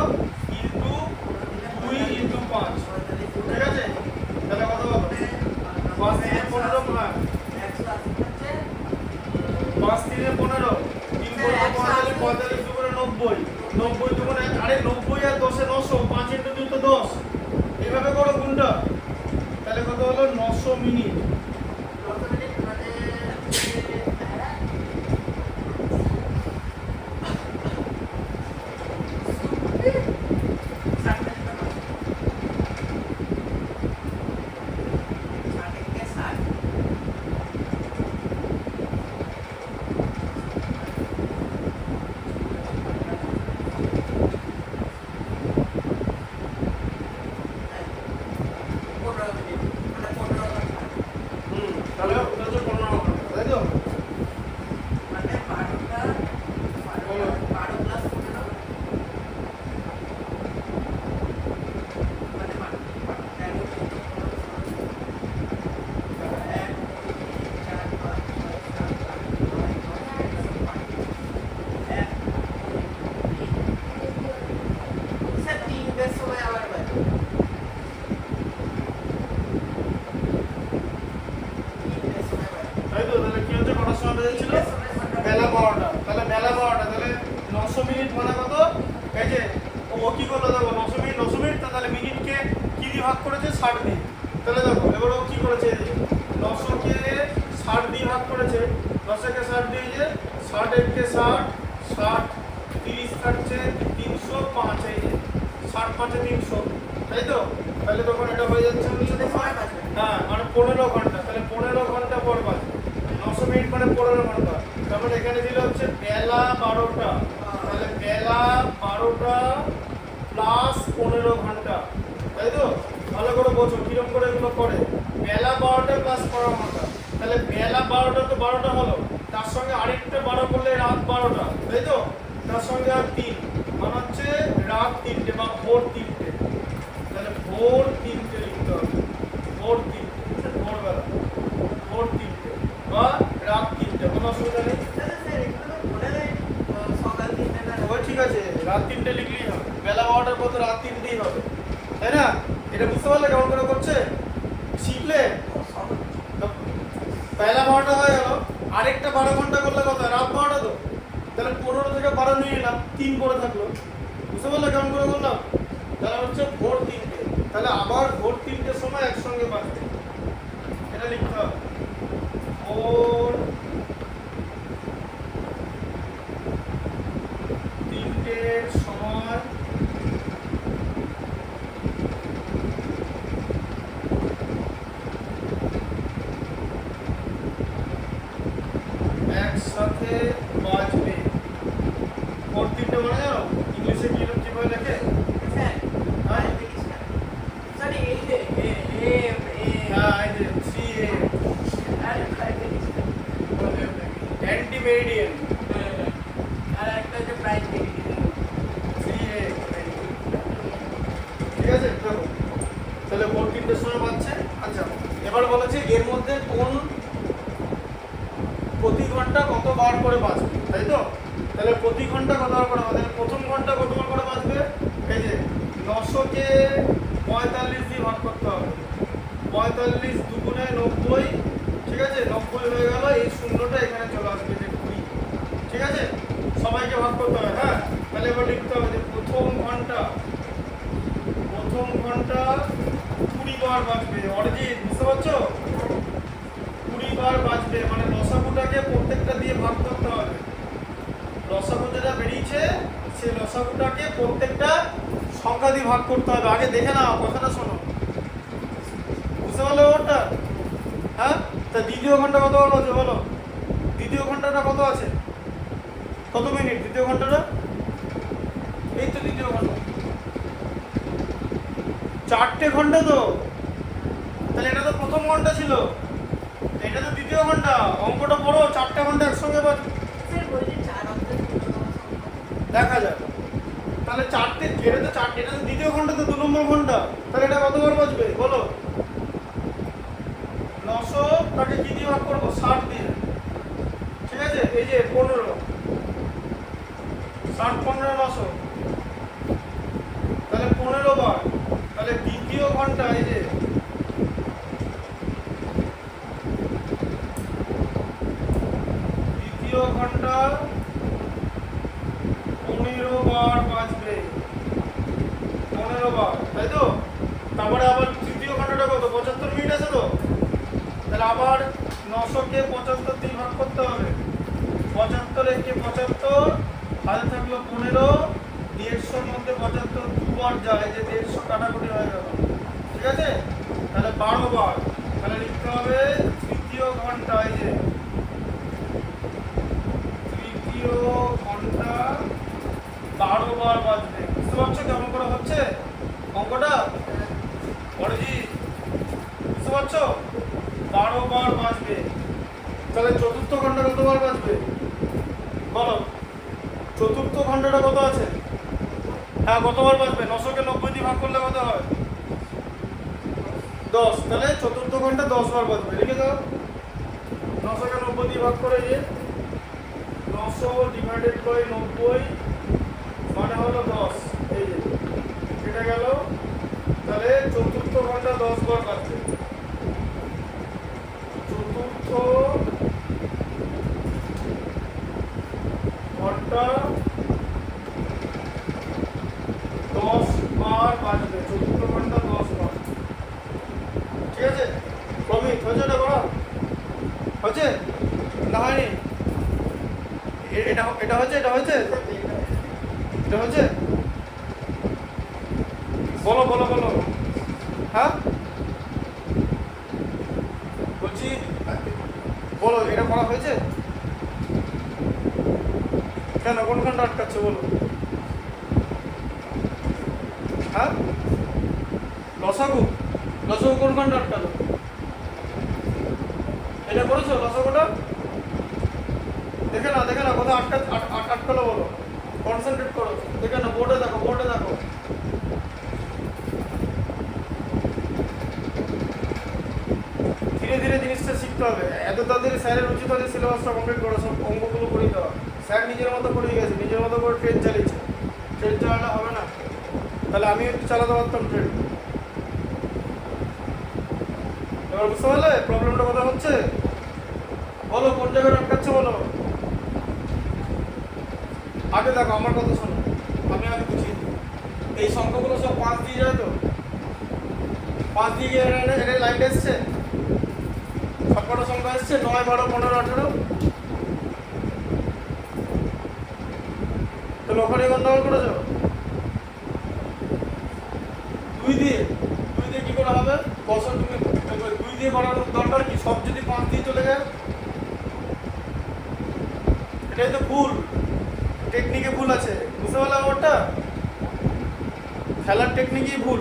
× 2 × 5, ঠিক আছে? তাহলে কত হলো? 5 3 15, 5 3 15, 3 45, 45 2 করে 90, 90 2 করে আরে 90 আর 10 এ 900, 5 × 2 তো 10। এইভাবে করো গুণটা, তাহলে কত হলো 900 মিনিট। 9 মিনিট মানে তাহলে ওটা হচ্ছে 15 ঘন্টা, তাই তো? মানে 12টা 12 প্লাস 15 মানে 3টের সময় আবার বাজে 3টের সময় বাজে তাই তো? তাহলে কি হচ্ছে, কটার সময় বেজেছিল? বেলা 12টা। তাহলে বেলা 12টা, তাহলে 900 মিনিট মানে কত? এই যে ও কি করলো দেখো, 900 মিনিট, তাহলে মিনিটকে কি দিয়ে ভাগ করেছে? 60 দিয়ে। তাহলে দেখো এবার ও কি করেছে, 900 কে 60 দিয়ে ভাগ করেছে, 10 কে 60 দিয়ে, যে 60 কে 60, 60 30 থাকছে 305, এই যে 60 5 300, তাই তো? তাহলে তখন এটা হয়ে যাচ্ছে হচ্ছে সময় বাজবে হ্যাঁ মানে 15 ঘন্টা। তাহলে 15 ঘন্টা পর বাজে 900 মিনিট মানে 15 ঘন্টা। তারপরে এখানে দিল হচ্ছে বেলা 12টা, তাহলে বেলা 12টা প্লাস 15 ঘন্টা, তাই তো? ভালো করে বোঝো কিরকম করে এগুলো করে। বেলা 12টা প্লাস 15 ঘন্টা, তাহলে বেলা 12টা তো 12টা হলো, তার সঙ্গে আরেকটা 12 করলে রাত 12টা, তাই তো? তার সঙ্গে আর 3 মানে হচ্ছে রাত 3টে বা ভোর 3টে। তাহলে ভোর 3টে লিখতে হবে, ভোর 3টে, ভোরবেলা ভোর 3টে বা রাত 3টে, কোনো অসুবিধা নেই। স্যার এগুলো তো বলে দেয় সকাল 3টে না ওই ঠিক আছে, রাত 3টে লিখলেই হবে, বেলা 12টার পর তো রাত 3টেই হবে, তাই না? এটা বুঝতে পারলে কেমন করে করছে? শিখলে তো বেলা 12টা হয়ে গেল, আরেকটা 12 ঘন্টা করলে কত হয়? রাত 12টা তো। তাহলে 15 থেকে 12 নিয়ে নিলাম, 3 পরে থাকলো। বুঝতে পারলে কেমন করে করলাম? তাহলে হচ্ছে ভোর 3টে, তাহলে আবার ভোর 3টের সময় একসঙ্গে বাজবে, এটা লিখতে হবে। ভোর 3টের সময় একসাথে বাজবে। ভোর 3টে মানে জানো ইংলিশে কিভাবে লেখে? স্যার আর দেখিস না সরি এই যে হ্যাঁ, এই যে 3 আরে ভাই দেখিস না অ্যান্টি মেরিডিয়ান, আর একটা যে প্রাইস দেখি 3 ঠিক আছে? দেখো তাহলে ভোর 3টের সময় বাজছে। আচ্ছা এবার বলেছে এর মধ্যে কোন প্রতি ঘন্টা কতবার করে বাজবে, তাই তো? তাহলে প্রতি ঘন্টা কতবার করে বাজবে? প্রথম ঘন্টা কতবার করে বাজবে? এই যে 900 কে 45 দিয়ে ভাগ করতে হবে, 45 দুগুণে 90, ঠিক আছে? 90 হয়ে গেল, এই শূন্যটা এখানে চলে আসবে, যে 20, ঠিক আছে? সবাইকে ভাগ করতে হবে, হ্যাঁ? তাহলে এবার লিখতে হবে যে প্রথম ঘন্টা 20 বার বাজবে। অরিজিৎ বুঝতে পারছো? 20 বার বাজবে, মানে লসাগুটাকে প্রত্যেকটা দিয়ে ভাগ করতে হবে। লসাগু যেটা বেরিয়েছে সেই লসাগুটাকে প্রত্যেকটা সংখ্যা দিয়ে ভাগ করতে হবে। আগে দেখে নাও, কথাটা শোনো, বুঝতে পারলে ওটা? হ্যাঁ, তা দ্বিতীয় ঘন্টা কত আছে বলো? দ্বিতীয় ঘন্টাটা কত আছে? কত মিনিট দ্বিতীয় ঘন্টাটা? এই তো দ্বিতীয় ঘন্টা, 4টে ঘন্টা তো। তাহলে এটা তো প্রথম ঘন্টা ছিল, এটা তো দ্বিতীয় ঘন্টা। অঙ্কটা পড়ো, 4টে ঘন্টা একসঙ্গে বাজবে, স্যার বলছি 4 অঙ্কের দেখা যাক। তাহলে 4টে, এটা তো 4টে, এটা তো দ্বিতীয় ঘন্টা, তো 2 নম্বর ঘন্টা। তাহলে এটা কতবার বাজবে বলো? 900 টাকে কি দিয়ে ভাগ করবো? 60 দিয়ে, ঠিক আছে? এই যে 15, 60 15 900, তাহলে 15 বার। তাহলে দ্বিতীয় ঘন্টা, এই যে দ্বিতীয় ঘন্টা 15 বার বাজবে, 15 বার, তাই তো? তারপরে 900 কে 75 দিয়ে ভাগ করতে হবে। 75 একে 75, হাতে থাকলো 15, 150 মধ্যে 75 দুবার যায়, যে 150 কাটাকুটি হয়ে গেল। ঠিক আছে, তাহলে 12 বার। তাহলে লিখতে হবে তৃতীয় ঘন্টা, এই যে তৃতীয় ঘন্টা 12 বার বাজবে। বুঝতে পারছো কেমন করে হচ্ছে অঙ্কটা? অরিজি বুঝতে পারছো? 12 বার বাজবে। তাহলে চতুর্থ ঘন্টা কতবার বাজবে বলো? চতুর্থ ঘন্টাটা কত আছে? হ্যাঁ, কতবার বাজবে? 900 কে 90 দিয়ে ভাগ করলে কত হয়? 10। তাহলে চতুর্থ ঘন্টা 10 বার বাজবে। লিখে দাও, 900 কে 90 দিয়ে ভাগ করে, যে 900 ডিভাইডেড বাই 90 মানে হলো 10। এই যে এটা গেল। তাহলে চতুর্থ ঘন্টা 10 বার বাজবে। চতুর্থ ঘন্টা 10 বার বাজবে। চতুর্থ ঘন্টা 10 বার। ঠিক আছে প্রমিত, হয়েছে এটা করা? হয়েছে না হয়নি? এটা এটা হয়েছে, এটা হয়েছে, এটা হয়েছে? বলো বলো বলো। হ্যাঁ বলছি, বলো এটা করা হয়েছে? কেন, কোনখানটা আটকাচ্ছে বলো? হ্যাঁ, লসাগু লসাগু কোনখানটা আটকালো? এটা করেছো লসাগুটা? দেখে না, দেখে না কোথাও আটকালো বলো। কনসেন্ট্রেট করো, দেখে না, বোর্ডে দেখো, বোর্ডে দেখো। ধীরে ধীরে জিনিসটা শিখতে হবে। এত তাড়াতাড়ি স্যারের উচিত হচ্ছে সিলেবাসটা কমপ্লিট করো, সব অঙ্কগুলো করে দেওয়া। স্যার নিজের মতো করে গেছে, নিজের মতো করে ট্রেন চালিয়েছে। ট্রেন চালালে হবে না? তাহলে আমি একটু চালাতে পারতাম ট্রেন। এবার বুঝতে পারলে প্রবলেমটা কোথায় হচ্ছে? বলো কোন জায়গায় আটকাচ্ছে বলো। আগে দেখো, আমার কথা শোনো, আমি আগে বুঝিয়ে দিই। এই সংখ্যাগুলো সব 5 দিয়ে যায় তো? 5 দিয়ে গিয়ে এটা লাইন এসছে, সবকটা সংখ্যা এসছে 9, 12, 15, 18। তো ওখানে গন্ডগোল করেছো 2 দিয়ে। 2 দিয়ে কি করে হবে বসো? তুমি 2 দিয়ে করার দরকার কি? সব যদি 5 দিয়ে চলে যায়, এটাই তো ভুল, টেকনিকে ভুল আছে। বুঝতে পারলাম ওটা, খেলার টেকনিকই ভুল।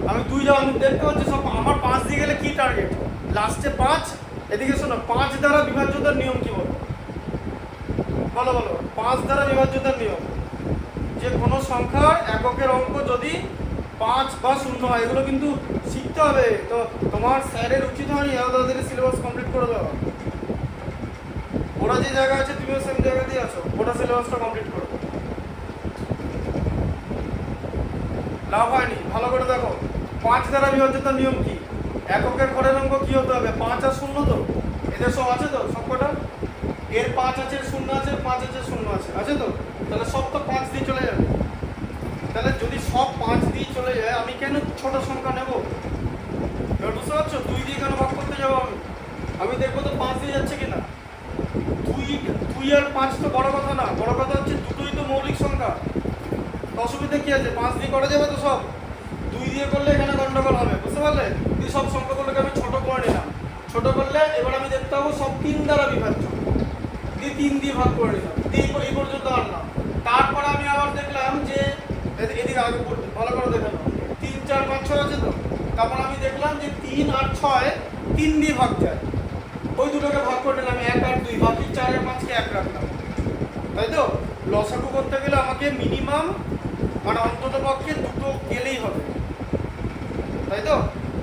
আমি 2 যাও, আমি দেখতে পাচ্ছি সব আমার 5 দিয়ে গেলে কি টার্গেট? লাস্টে 5। এদিকে শোনো, 5 দ্বারা বিভাজ্যতার নিয়ম কি বলো? বলো বলো, 5 দ্বারা বিভাজ্যতার নিয়ম। যে কোনো সংখ্যার এককের অঙ্ক যদি 5 বা 0 হয়, এগুলো কিন্তু শিখতে হবে। তো তোমার স্যারের উচিত হয়নি এত তাড়াতাড়ি সিলেবাস কমপ্লিট করে দেওয়া। ওরা যে জায়গা আছে তুমিও সেম জায়গা দিয়ে আছো, ওটা সিলেবাসটা কমপ্লিট করো। লাভ হয়নি, ভালো করে দেখো। 5 দ্বারা বিভাজ্যতার নিয়ম কি? এককের ঘরের অঙ্ক কি হতে হবে? 5 আর 0 তো? এদের সব আছে তো সবকটা? এর 5 আছে, 0 আছে, 5 আছে, 0 আছে, আছে তো? তাহলে সব তো 5 দিয়ে চলে যাবে। তাহলে যদি সব 5 দিয়ে চলে যায়, আমি কেন ছোট সংখ্যা নেব? এবার বুঝতে পারছো? 2 দিয়ে কেন ভাগ করতে যাবো? আমি দেখবো তো 5 দিয়ে যাচ্ছে কিনা। 2 আর 5 তো বড় কথা না, বড় কথা হচ্ছে দুটোই তো মৌলিক সংখ্যা। অসুবিধা কি আছে? 5 দিয়ে করা যাবে তো সব। 2 দিয়ে করলে এখানে গন্ডগোল হবে। বুঝতে পারলে? দিয়ে সব সংখ্যাগুলোকে আমি ছোট করে নিলাম। ছোট করলে এবার আমি দেখতে পাবো সব 3 দ্বারা বিভাজ্য। দিয়ে 3 দিয়ে ভাগ করে নিলাম, দিয়ে এই পর্যন্ত আনলাম। তারপরে আমি আবার দেখলাম যে এদিকে আগে ভালো করে দেখে নাও, 3, 4, 5, 6 আছে তো? তারপর আমি দেখলাম যে 3 আর 6 3 দিয়ে ভাগ যায়। ওই দুটোকে ভাগ করে নিলাম, 1 আর 2, বাকি 4 আর 5 কে 1 রাখলাম। তাই তো? লসাগু করতে গেলে আমাকে মিনিমাম মানে অন্তত পক্ষে দুটো গেলেই হবে, তাই তো?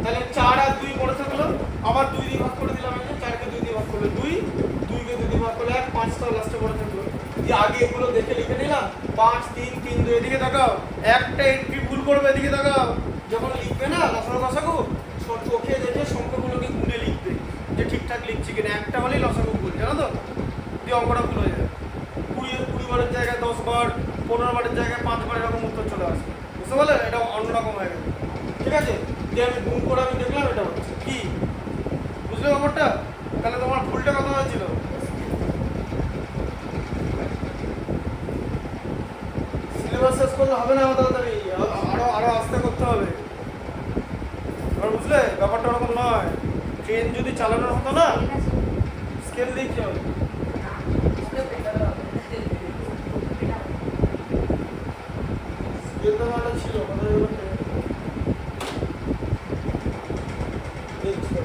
তাহলে 4 আর 2 পড়ে থাকলো, আবার 2 দিয়ে ভাগ করে দিলাম। 4 কে 2 দিয়ে ভাগ করলে 2, 2 কে 2 দিয়ে ভাগ করলে 1, 5 টা লাস্টে পড়ে থাকলো। যে আগে এগুলো দেখে লিখে নিলাম 5, 3, 3, 2। এদিকে তাকাও, একটা এন্ট্রি ভুল করবে, এদিকে তাকাও। যখন লিখবে না লসাগু, চোখে দেখে সংখ্যাগুলোকে গুনে লিখবে যে ঠিকঠাক লিখছি কিনা। একটা হলেই লসাগু ভুল, জানো তো? দিয়ে অঙ্কটা ভুল হয়ে যায়। 20 বারের জায়গায় 10 বার, 15 বারের জায়গায় 5 বার এরকম উত্তর চলে আসে। বুঝতে পারলে? এটা অন্যরকম হয়ে গেছে। ঠিক আছে, যে আমি গুণ করে আমি দেখলাম এটা হচ্ছে কি, বুঝলে ব্যাপারটা? তাহলে তোমার ভুলটা কত হয়েছিল? সিলেবাস শেষ করলে হবে না তাড়াতাড়ি, আরো আস্তে করতে হবে। এবার বুঝলে ব্যাপারটা ওরকম নয়। ট্রেন যদি চালানোর হতো না, স্কেল দিয়ে কি হবে? স্কেল তো একটা ছিল, কোথায় গেল ট্রেন? দেখছি।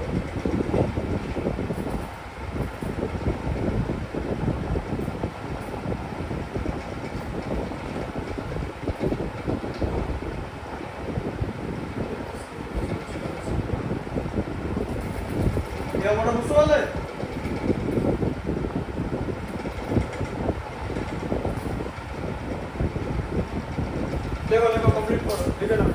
ব্যাপারটা বুঝতে পারলে? লেখো লেখো, কমপ্লিট করো, লিখে নাও।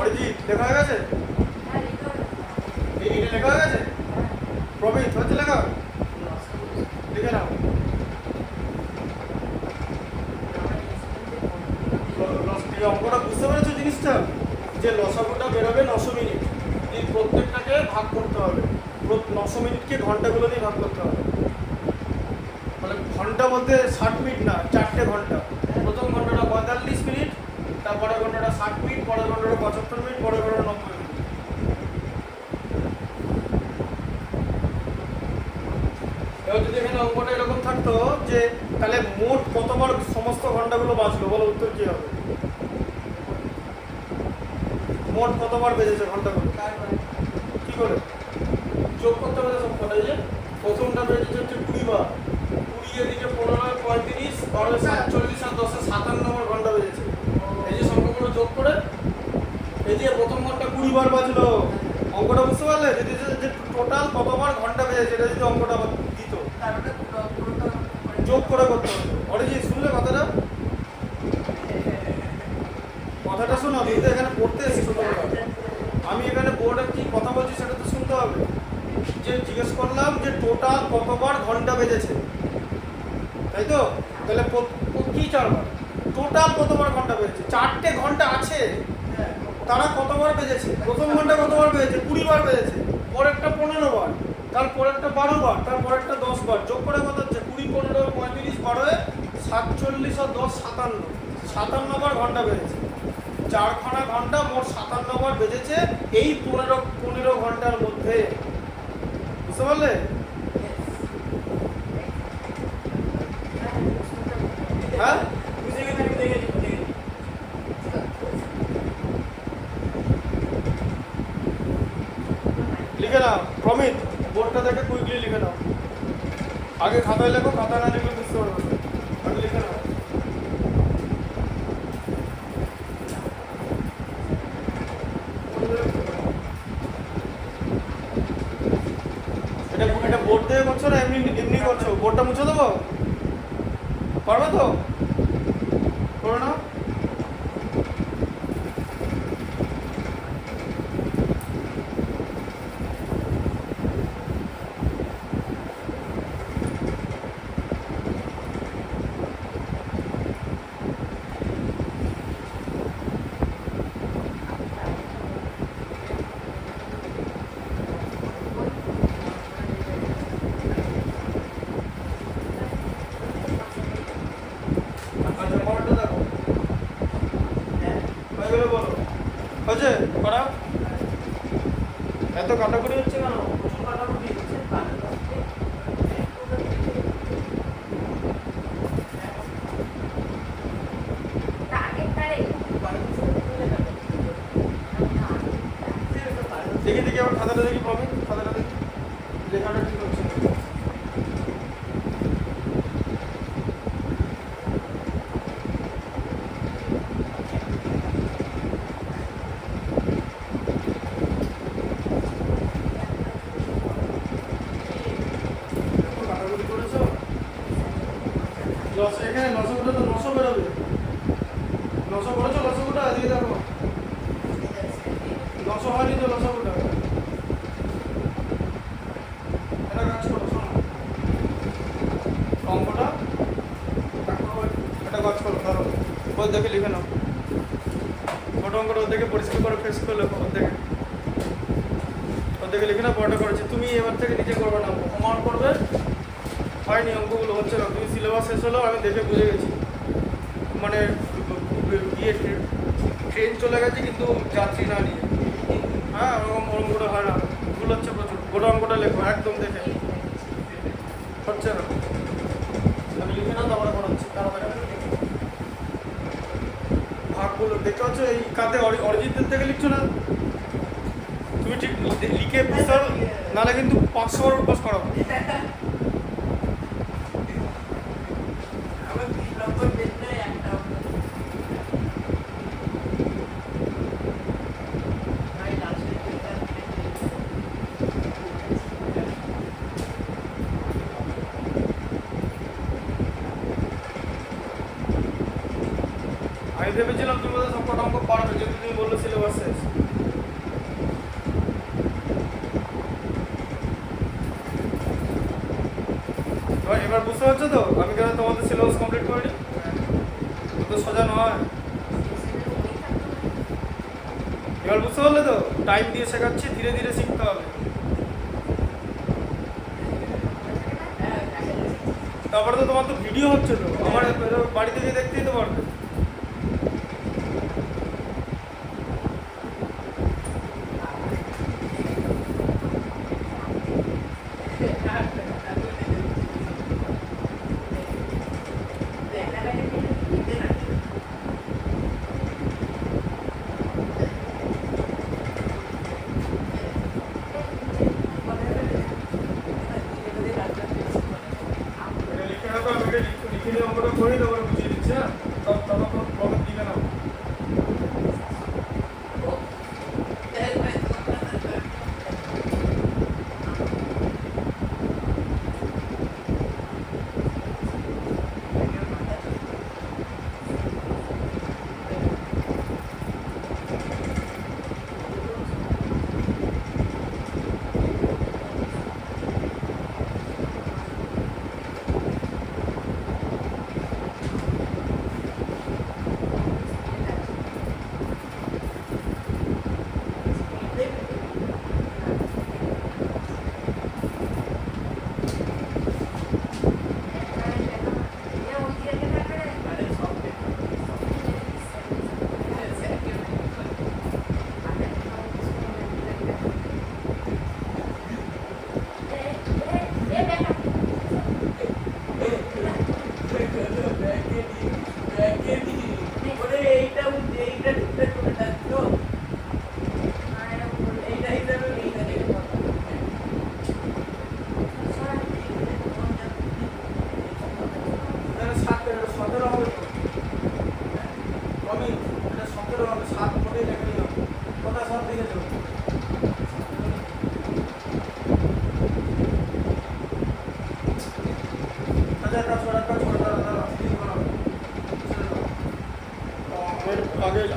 অরিজিৎ লেখা হয়ে গেছে? এইটা লেখা হয়ে গেছে? প্রবীণ হচ্ছে লেখা? লিখে নাও। এই অঙ্কটা বুঝতে পেরেছো জিনিসটা? যে লসাগুটা বেরোবে 900 মিনিট, এই প্রত্যেকটাকে ভাগ করতে হবে। 900 মিনিটকে ঘন্টাগুলো দিয়ে ভাগ করতে হবে। মানে ঘন্টা বলতে 60 মিনিট না, 4টে ঘন্টা। প্রথম ঘন্টাটা 45 মিনিট, তারপরে ঘন্টাটা 60 মিনিট, পরের ঘন্টাটা 75 মিনিট, পরের ঘন্টাটা 90 মিনিট। এবার যদি এখানে অঙ্কটা এরকম থাকতো যে তাহলে মোট কতবার সমস্ত ঘন্টাগুলো বাঁচলো, বলো উত্তর কি হবে? মোট কতবার বেজেছে ঘন্টাগুলো? কি করে যোগ করতে হবে? সব কটা যে প্রথমটা বেজেছে হচ্ছে 20 বার, 20 এদিকে 15, 35, 12, 47 আর 10, 57 নম্বর ঘন্টা বেজেছে। এই যে সংখ্যাগুলো যোগ করে এই যে প্রথম ঘন্টা 20 বার বাজলো। অঙ্কটা বুঝতে পারলে? যদি যে টোটাল কতবার ঘন্টা বেজেছে এটা যদি অঙ্কটা দিত, যোগ করে করতে হবে। অরিজিৎ শুনলে কথাটা? কথাটা শোনো, আমি তো এখানে পড়তে এসেছি ছোটবেলা। আমি এখানে বোর্ডে কি কথা বলছি সেটা তো শুনতে হবে। যে জিজ্ঞেস করলাম যে টোটাল কতবার ঘন্টা বেজেছে, তাই তো? তাহলে কি 4বার? টোটাল কতবার ঘন্টা বেজেছে? 4টে ঘন্টা আছে, তারা কতবার বেজেছে? প্রথম ঘন্টা কতবার বেজেছে? 20 বার বেজেছে। পরেরটা 15 বার, তারপরেরটা 12 বার, তারপরেরটা 10 বার। যোগ করে কত হচ্ছে? 20, 15, 35, 12, 47 আর 10, 57। 57 বার ঘন্টা বেজেছে। 4খানা ঘন্টা মোট 57 বার বেজেছে এই 15 ঘন্টার মধ্যে। বুঝতে পারলে? হ্যাঁ, লিখে নাও। প্রমিত বোর্ডটা দেখে কুইকলি লিখে নাও। আগে খাতায় লেখো, খাতা না লিখলে বুঝতে পারবে না। আগে লিখে নাও। এটা বোর্ড দিয়ে করছো না এমনি এমনি করছো? বোর্ডটা মুছে দেবো? পারবে তো? করে নাও। আচ্ছা পরেরটা দেখো। হয়ে গেলে বলো। হয়েছে করা? এত কাটাকুটি হচ্ছে কেন? প্রচুর কাটাকুটি হচ্ছে, দেখি দেখি আমার খাতাটা দেখি পাবে, খাতাটা দেখি লেখাটা ঠিক হচ্ছে না। কাটাকুটি করেছো? এখানে 900 তো 900 বেরোবে। 900 করেছো? 900 আজকে দেখো 900 হয়নি তো 900 এটা কাজ করো, শোনো অঙ্কটা এটা কাজ করো, ধরো ওর দেখে লিখে নাও। ছোট অঙ্কটা ওর দেখে পরিষ্কার করে ফেস করে লেখো, ওর দেখে লিখে নাও। পড়াটা করেছি তুমি, এবার থেকে নিজে করবে না, হোমওয়ার্ক করবে। হয়নি অঙ্কগুলো হচ্ছে না, তুমি সিলেবাস শেষ হলো আমি দেখে বুঝে গেছি। মানে ইয়ে ট্রেন চলে গেছে কিন্তু যাত্রী না নিয়ে। হ্যাঁ ওরকম অঙ্কটা হয় না, ভুল হচ্ছে প্রচুর। গোটা অঙ্কটা লেখো একদম দেখে, হচ্ছে না। আমি লিখে নাও, তারপরে পড়াচ্ছি তাড়াতাড়ি। ভাগগুলো দেখতে পাচ্ছ, এই কাতে অরিজিৎদের থেকে লিখছো না তুমি, ঠিক লিখে বুঝতে পারো, নাহলে কিন্তু 500 বার অভ্যাস করাবো। আমার 20 নম্বর পেজে একটা ভাই লাস্টে আমি ভেবেছিলাম তুমি বোধহয় সব কটা অঙ্ক পারবে, যেহেতু তুমি বললো সিলেবাস শেষ। এবার বুঝতে পারছো তো আমি কেন তোমাদের সিলেবাস কমপ্লিট করিনি? তো সোজা নয়। এবার বুঝতে পারলে তো, টাইম দিয়ে শেখাচ্ছি, ধীরে ধীরে শিখতে হবে। তারপরে তো তোমার তো ভিডিও হচ্ছে তো, আমার বাড়িতে গিয়ে দেখতেই তো পারবে। এটা লিখে রাখো, আমি এটা লিখে নিয়ে অঙ্কটা করি, তারপরে বুঝিয়ে দিচ্ছি। হ্যাঁ তখন প্রবলেম দিবে না।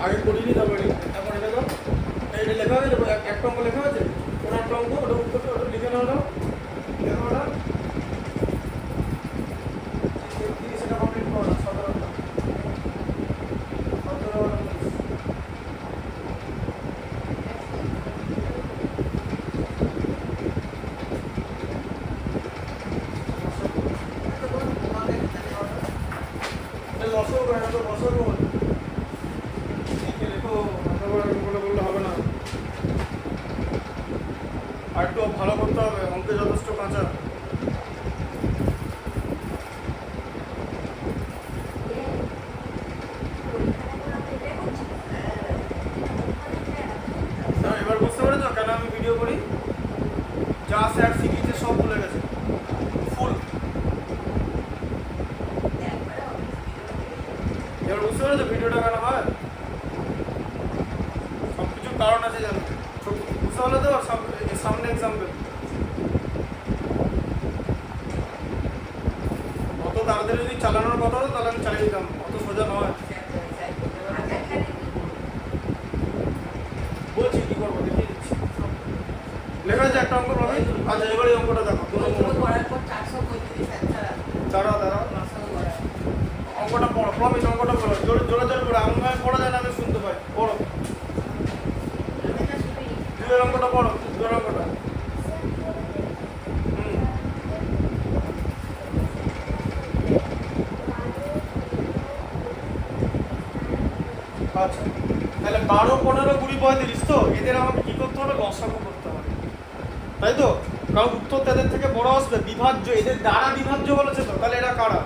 আগে করিনি, তারপরে এখন এটা দাও, এটা লেখা হয়েছে, একটা অঙ্ক লেখা আছে, ওটা একটা অঙ্ক, ওটা উত্তর ওটা লিখে নাও, লেখা ওটা সেটা কমপ্লিট করো না। 17টা বললে হবে না। ভালো করতে হবে, অঙ্কে যথেষ্ট কাঁচা। এবার বুঝতে পেরেছো কেন আমি ভিডিও করি? যা স্যার শিখিয়েছে সব ভুলে গেছে ফুল। এবার বুঝতে পেরেছো ভিডিওটা কেন হয়? সব কিছুর কারণ আছে জানো, বুঝতে পারলে তো? সামনে এক্সাম্পল অত তাড়াতাড়ি যদি চালানোর কথা হতো তাহলে আমি চালিয়ে দিতাম, অত সোজা নয়। বলছি কি করবো দেখিয়ে দিচ্ছি। লেখা আছে একটা অঙ্ক পাবে। আচ্ছা এবার এই অঙ্কটা দেখো, দাঁড়াও দাঁড়াও, অঙ্কটা পড়ো, প্রমিস অঙ্কটা পড়ো, জোরে জোরে জোরে পড়ো, এমন ভাবে পড়া যায় না আমি শুনতে পাই। পড়ো দুয়ের অঙ্কটা পড়ো, দুয়ের অঙ্কটা। আচ্ছা তাহলে 12, 15, 20, 35 তো এদের আমাকে কি করতে হবে? লসাগু করতে হবে, তাই তো? কারণ উত্তর তাদের থেকে বড় আসবে, বিভাজ্য, এদের দ্বারা বিভাজ্য বলেছে তো, তাহলে এরা কারা?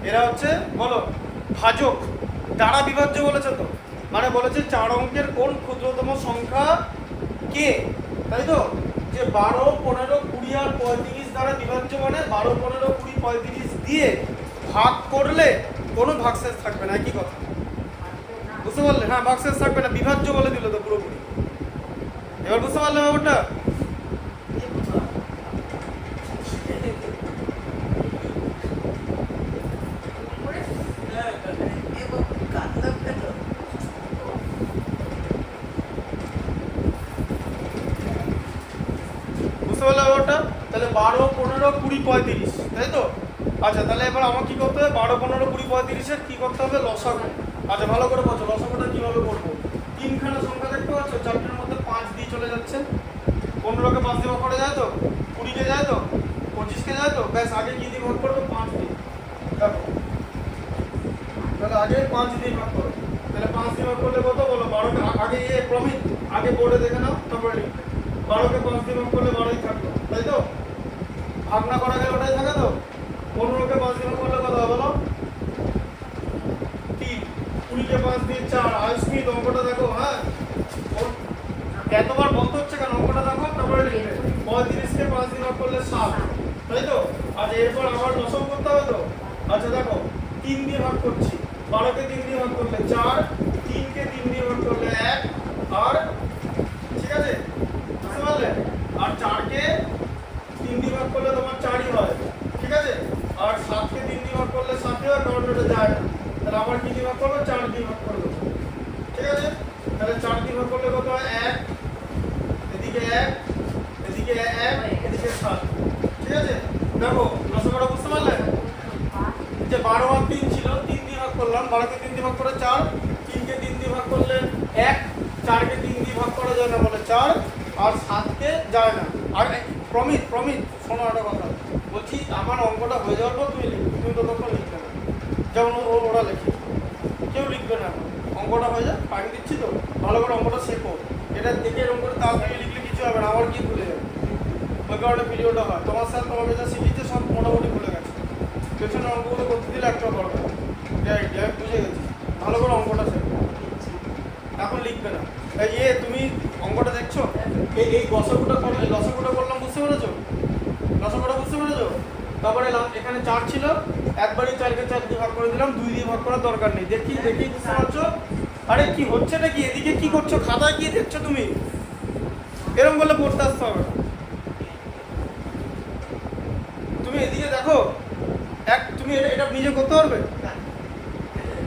এরা হচ্ছে বলো ভাজক, দ্বারা বিভাজ্য বলেছে তো, মানে বলেছে 4 অঙ্কের কোন ক্ষুদ্রতম সংখ্যা কে, তাই তো? যে 12, 15, 20 আর 35 দ্বারা বিভাজ্য, মানে 12, 15, 20, 35 দিয়ে ভাগ করলে কোনো ভাগশেষ থাকবে না, একই কথা। বুঝতে পারলে? হ্যাঁ ভাগশেষ থাকবে না, বিভাজ্য বলে দিল তো পুরোপুরি। এবার বুঝতে পারলে ব্যাপারটা? বুঝতে পারলে ব্যাপারটা? তাহলে 12, 15, 20, 35, তাই তো? আচ্ছা তাহলে এবার আমার কি করতে হবে? 12, 15, 20, 35-এর কি করতে হবে? লসাগু। আচ্ছা ভালো করে বলছো লসাগুটা কিভাবে করবো? তিনখানা সংখ্যা দেখতে পাচ্ছ, 4টের মধ্যে 5 দিয়ে চলে যাচ্ছে। 15কে 5 দিয়ে ভাগ করা যায় তো, 20-কে যায় তো, 25-কে যায় তো, ব্যাস আগে কি দিয়ে ভাগ করবো? 5 দিয়ে। দেখো তাহলে আগে 5 দিয়ে ভাগ করো, তাহলে 5 দিয়ে ভাগ করলে কত বলো? 12কে আগে প্রমিত আগে বোর্ডে দেখে নাও, তারপরে লিখবে। 12কে 5 দিয়ে ভাগ করলে 12ই থাকলো, তাই তো? ভাগ না করা গেলে ওটাই থাকে তো। 15কে 5 দিয়ে ভাগ করলে কত হবে বলো? 3। 20কে 5 দিয়ে 4। আয়ুষ্মিত অঙ্কটা দেখো, হ্যাঁ এতবার বন্ধ হচ্ছে কেন? অঙ্কটা দেখো তারপরে লিখবে। 35কে 5 দিয়ে ভাগ করলে 7, তাই তো? আচ্ছা এরপর আবার লসাগু করতে হবে তো। আচ্ছা দেখো 3 দিয়ে ভাগ করছি, 12কে 3 দিয়ে ভাগ করলে 4, 3কে 3 দিয়ে ভাগ করলে 1, আর ঠিক আছে বুঝতে পারলে? আর 4কে 3 দিয়ে ভাগ করলে তোমার 4ই হয়, ঠিক আছে? আর 7কে 3 দিয়ে ভাগ করলে 7ই হয়, কারণ এটা যায় না। তাহলে আবার কি দিয়ে ভাগ করবো? 4 দিয়ে ভাগ করে দেবো, ঠিক আছে? তাহলে 4 দিয়ে ভাগ করলে কত হয়? 1, এদিকে 1, এদিকে 1, এদিকে 7, ঠিক আছে? দেখো লসাগুটা বুঝতে পারলে? যে 12 আর 3 ছিল, 3 দিয়ে ভাগ করলাম, 12কে 3 দিয়ে ভাগ করে 4, 3কে 3 দিয়ে ভাগ করলে 1, 4কে 3 দিয়ে ভাগ করা যায় না বলে 4, আর 7কে যায় না। আর প্রমিত শোনো একটা কথা বলছি, আমার অঙ্কটা হয়ে যাওয়ার পর তুমি লিখবে, তুমি ততক্ষণ লিখবে না, যেমন ওরা লেখে, কেউ লিখবে না। অঙ্কটা হয়ে যায়, টাইম দিচ্ছি তো, ভালো করে অঙ্কটা শেখো। এটা দেখে এরকম করে তাড়াতাড়ি লিখলে কিছু হবে না, আবার কি ভুলে যাবে, ওই কারণে ভিডিওটা হয়। তোমার স্যার তোমাকে যা শিখিয়েছে সব মোটামুটি ভুলে গেছে, পেছনে অঙ্কগুলো করতে দিলে একটা দরকার। আমি বুঝে গেছি, ভালো করে অঙ্কটা শেখো, এখন লিখবে না। তুমি অঙ্কটা দেখছো, এই লসাগুটা করলাম, বুঝতে পেরেছো? লসাগুটা বুঝতে পেরেছো? তারপরে এখানে 4 ছিল, একবারই 4কে 4 দিয়ে ভাগ করে দিলাম, 2 দিয়ে ভাগ করার দরকার নেই। দেখি বুঝতে পারছো? আরে কি হচ্ছে নাকি? এদিকে কি করছো? খাতায় কি দেখছো তুমি? এরকম করলে পড়তে আসতে হবে না। তুমি এদিকে দেখো, তুমি এটা নিজে করতে পারবে?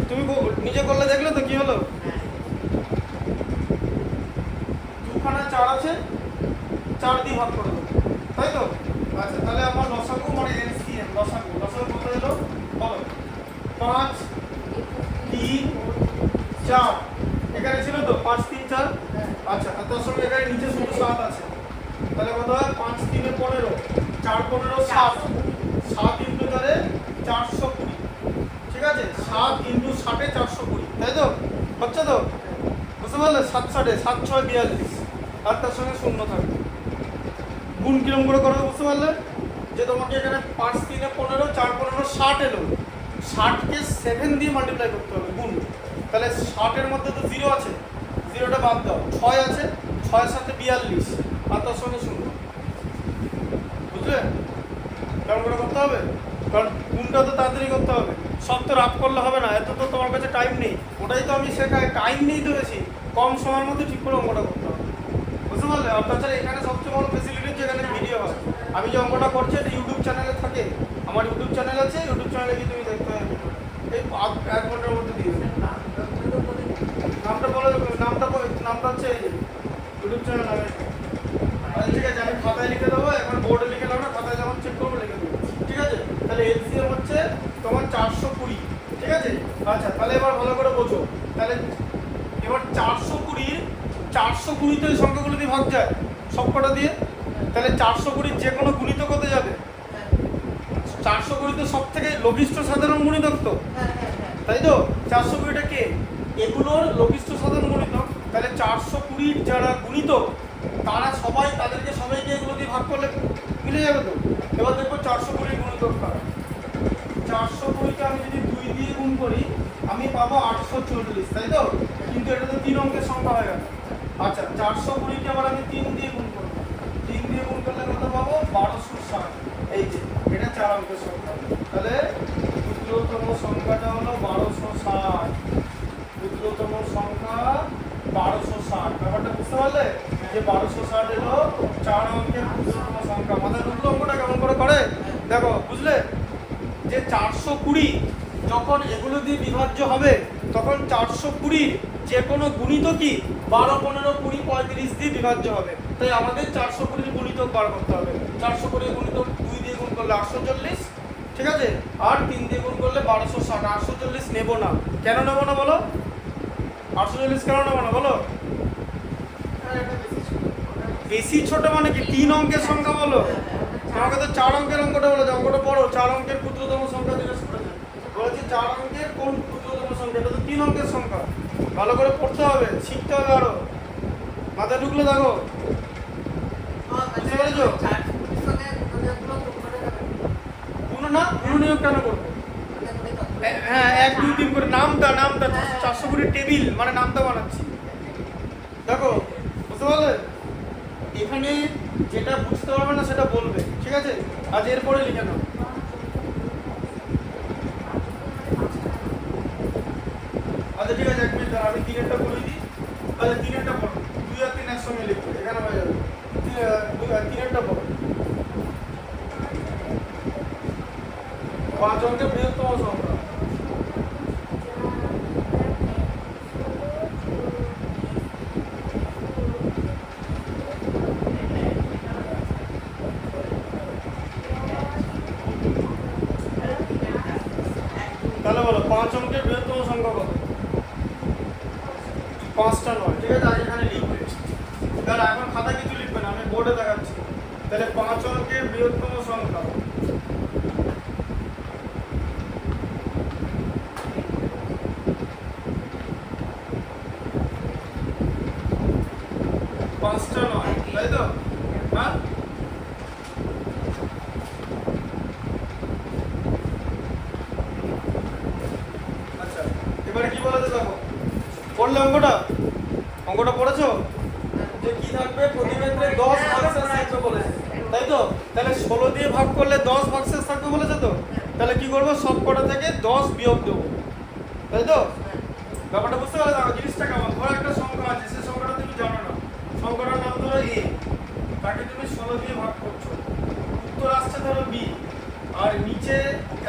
তুমি নিজে করলে দেখলে তো কি হলো? 2খানা 4 আছে, 4 দিয়ে ভাগ করে দেবো, তাই তো? আচ্ছা তাহলে আমার লসাগু মানে এলসিএম, লসাগু কত এলো বলো? 5, 3, 4, এখানে ছিল তো 5, 3, 4। আচ্ছা আর তার সঙ্গে এখানে নিচে শুধু 7 আছে, তাহলে কত হয়? 5, 3, 15, 4, 15, 7, 7 ইন্টু 4 420, ঠিক আছে? 7 ইন্টু 60 420, তাই তো? হচ্ছে তো? বুঝতে পারলে? 7 6 42, আর তার সঙ্গে শূন্য থাকবে, গুণ কিরম করে করবে বুঝতে পারলে? যে তোমাকে এখানে 5 3 15 4 15 60 এলো, 60কে 7 দিয়ে মাল্টিপ্লাই করতে হবে গুণ। তাহলে 60 এর মধ্যে তো 0 আছে, 0টা বাদ দাও, 6 আছে, 6 এর সাথে 42 আর তার সঙ্গে 0। বুঝলে কেমন করে করতে হবে? কারণ গুণটা তো তাড়াতাড়ি করতে হবে, সব তো রাফ করলে হবে না, এত তো তোমার কাছে টাইম নেই। ওটাই তো আমি শেখাই, টাইম নেই তো বেশি, কম সময়ের মধ্যে ঠিক করে অঙ্কটা করতে হবে। বুঝতে পারলে? আর তাছাড়া এখানে সবচেয়ে বড় ফেসিলিটি হচ্ছে এখানে ভিডিও হয়। আমি যে অঙ্কটা করছি এটা ইউটিউব চ্যানেলে থাকে, আমার ইউটিউব চ্যানেল আছে, ইউটিউব চ্যানেলে গিয়ে তুমি দেখতে হবে। এই 1 ঘন্টার মধ্যে দিয়ে দেবে। নামটা বলে দেবে, নামটা হচ্ছে এই যে ইউটিউব চ্যানেল নামে। আচ্ছা ঠিক আছে, আমি খাতায় লিখে দেবো, এখন বোর্ডে লিখে দেবো না, খাতায় যখন চেক করবো লিখে দেবো। ঠিক আছে? তাহলে এলসিএম হচ্ছে তোমার 420। ঠিক আছে? আচ্ছা তাহলে এবার ভালো করে বোঝো। তাহলে এবার 420 তো এই সংখ্যাগুলো দিয়ে ভাগ যায় সবকটা দিয়ে। তাহলে 420 যে কোনো গুণিতক হতে যাবে। 420 তো সব থেকে লঘিষ্ঠ সাধারণ গুণিতক তো, তাই তো? 420টা কে? এগুলোর লঘিষ্ঠ সাধারণ গুণিতক। তাহলে 420 যারা গুণিতক তারা সবাই, তাদেরকে সবাইকে এগুলো দিয়ে ভাগ করলে মিলে যাবে তো। এবার দেখবো 420 গুণিতক কারা। 420কে আমি যদি 2 দিয়ে গুণ করি আমি পাবো 840, তাই তো? কিন্তু এটা তো 3 অঙ্কের সংখ্যা হয়ে গেল। আচ্ছা 420কে আবার আমি 3 দিয়ে গুণ করব, 3 দিয়ে গুণ করলে কত পাবো? 1260। এই যে এটা 4 অঙ্কের সংখ্যা। তাহলে ক্ষুদ্রতম সংখ্যাটা হলো 1260। ক্ষুদ্রতম সংখ্যা 1260। ব্যাপারটা বুঝতে পারলে? যে 1260 এলো 4 অঙ্কের ক্ষুদ্রতম সংখ্যা। মাথায় ঢুকলো অঙ্কটা কেমন করে করে? দেখো বুঝলে? যে 420 যখন এগুলো দিয়ে বিভাজ্য হবে তখন 420 যে কোনো গুণিতকই 12 15 20 35 দিয়ে বিভাজ্য হবে। তাই আমাদের 420 গুণিতক বার করতে হবে। 420 গুণিতক 2 দিয়ে গুণ করলে 840, ঠিক আছে? আর 3 দিয়ে গুণ করলে 1260। 840 নেব না। কেন নেব না বলো? 840 কেন নেব না বলো? বেশি ছোট মানে কি? 3 অঙ্কের সংখ্যা বলো। তোমাকে তো 4 অঙ্কের অঙ্কটা বলেছে, অঙ্কটা পড়ো। 4 অঙ্কের ক্ষুদ্রতম সংখ্যা জিজ্ঞেস করেছে, বলেছি 4 অঙ্কের কোন ক্ষুদ্রতম সংখ্যা? এটা তো 3 অঙ্কের সংখ্যা। ভালো করে পড়তে হবে, শিখতে হবে আরো। মাথায় ঢুকলে দেখো, বুঝতে পেরেছো? গুণনীয়ক কেন করবো? হ্যাঁ 1 2 3 করে নামটা 420 টেবিল মানে নামটা বানাচ্ছি। দেখো বুঝতে পারলে? এখানে যেটা বুঝতে পারবে না সেটা বলবে, ঠিক আছে? আজ এরপরে লিখে নাও। আচ্ছা ঠিক আছে, 1 মিনিট দাঁড়া, আমি 3 বলে দিই। তাহলে 3 পড়ো, 2 আর 3 একসঙ্গে লিখবে, এখানে হয়ে যাবে। 3 পড়ো। 5 অঙ্কের বৃহত্তম সংখ্যা। তাহলে বলো 5 অঙ্কের বৃহত্তম সংখ্যা কত? 5টা নয়, ঠিক আছে? আজ এখানে লিখবে। তাহলে এখন খাতা কিছু লিখবে না, আমি বোর্ডে দেখাচ্ছি। তাহলে 5 অঙ্কের বৃহত্তম সংখ্যা। পাঁচটা নয়, তাই তো? হ্যাঁ আচ্ছা এবারে কি বলেছে দেখো, পড়লে অঙ্কটা পড়েছো? যে কি থাকবে? প্রতি ক্ষেত্রে 10 ভাগশেষ থাকবে বলেছে, তাই তো? তাহলে 16 দিয়ে ভাগ করলে 10 ভাগশেষ থাকবে বলেছে তো। তাহলে কি করবো? সবকটা থেকে 10 বিয়োগ দেবো, তাই তো? ব্যাপারটা বুঝতে পারলে? দেখো জিনিসটা কেমন। ধরো একটা সংখ্যা আছে, সেই সংখ্যাটা তুমি জানো না, সংখ্যাটার নাম ধরো a, তাকে তুমি 16 দিয়ে ভাগ করছো, উত্তর আসছে ধরো b, আর নিচে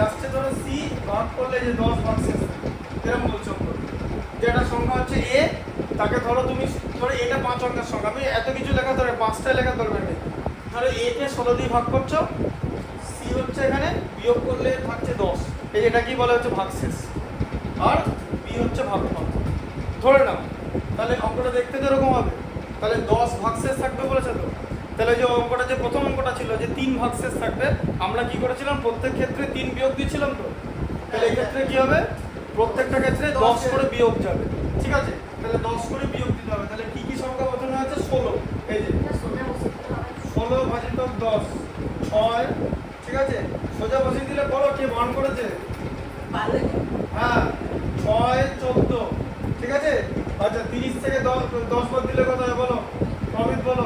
আসছে ধরো c, ভাগ করলে যে 10 ভাগশেষ এরকম বলছো। যেটা সংখ্যা হচ্ছে a, তাকে ধরো তুমি, ধরো এটা 5 অঙ্কের সংখ্যা, আমি এত কিছু লেখা ধরে 5টা লেখা দরকার নেই। ধরো a কে 16 দিয়ে ভাগ করছো, c হচ্ছে এখানে বিয়োগ করলে থাকছে 10, এই এটা কি বলে হচ্ছে ভাগশেষ, আর b হচ্ছে ভাগফল ধরে নাও। তাহলে অঙ্কটা দেখতে যেরকম হবে, তাহলে 10 ভাগশেষ থাকবে বলেছে তো। তাহলে যে অঙ্কটা, যে প্রথম অঙ্কটা ছিল যে 3 ভাগশেষ থাকবে, আমরা কি করেছিলাম? প্রত্যেক ক্ষেত্রে 3 বিয়োগ দিয়েছিলাম তো। তাহলে এই ক্ষেত্রে কি হবে? প্রত্যেকটা ক্ষেত্রে 10 করে বিয়োগ যাবে, ঠিক আছে? তাহলে 10 করে বিয়োগ দিতে হবে। তাহলে কি কি সংখ্যা প্রথমে আছে? 16, এই যে 16 ভাজিত 10 6, ঠিক আছে, সোজা বসিয়ে দিলে বলো কে মান করেছে। পারলে হ্যাঁ 6 14, ঠিক আছে। আচ্ছা 30 থেকে 10 বাদ দিলে কত হয় বলো, প্রমিত বলো।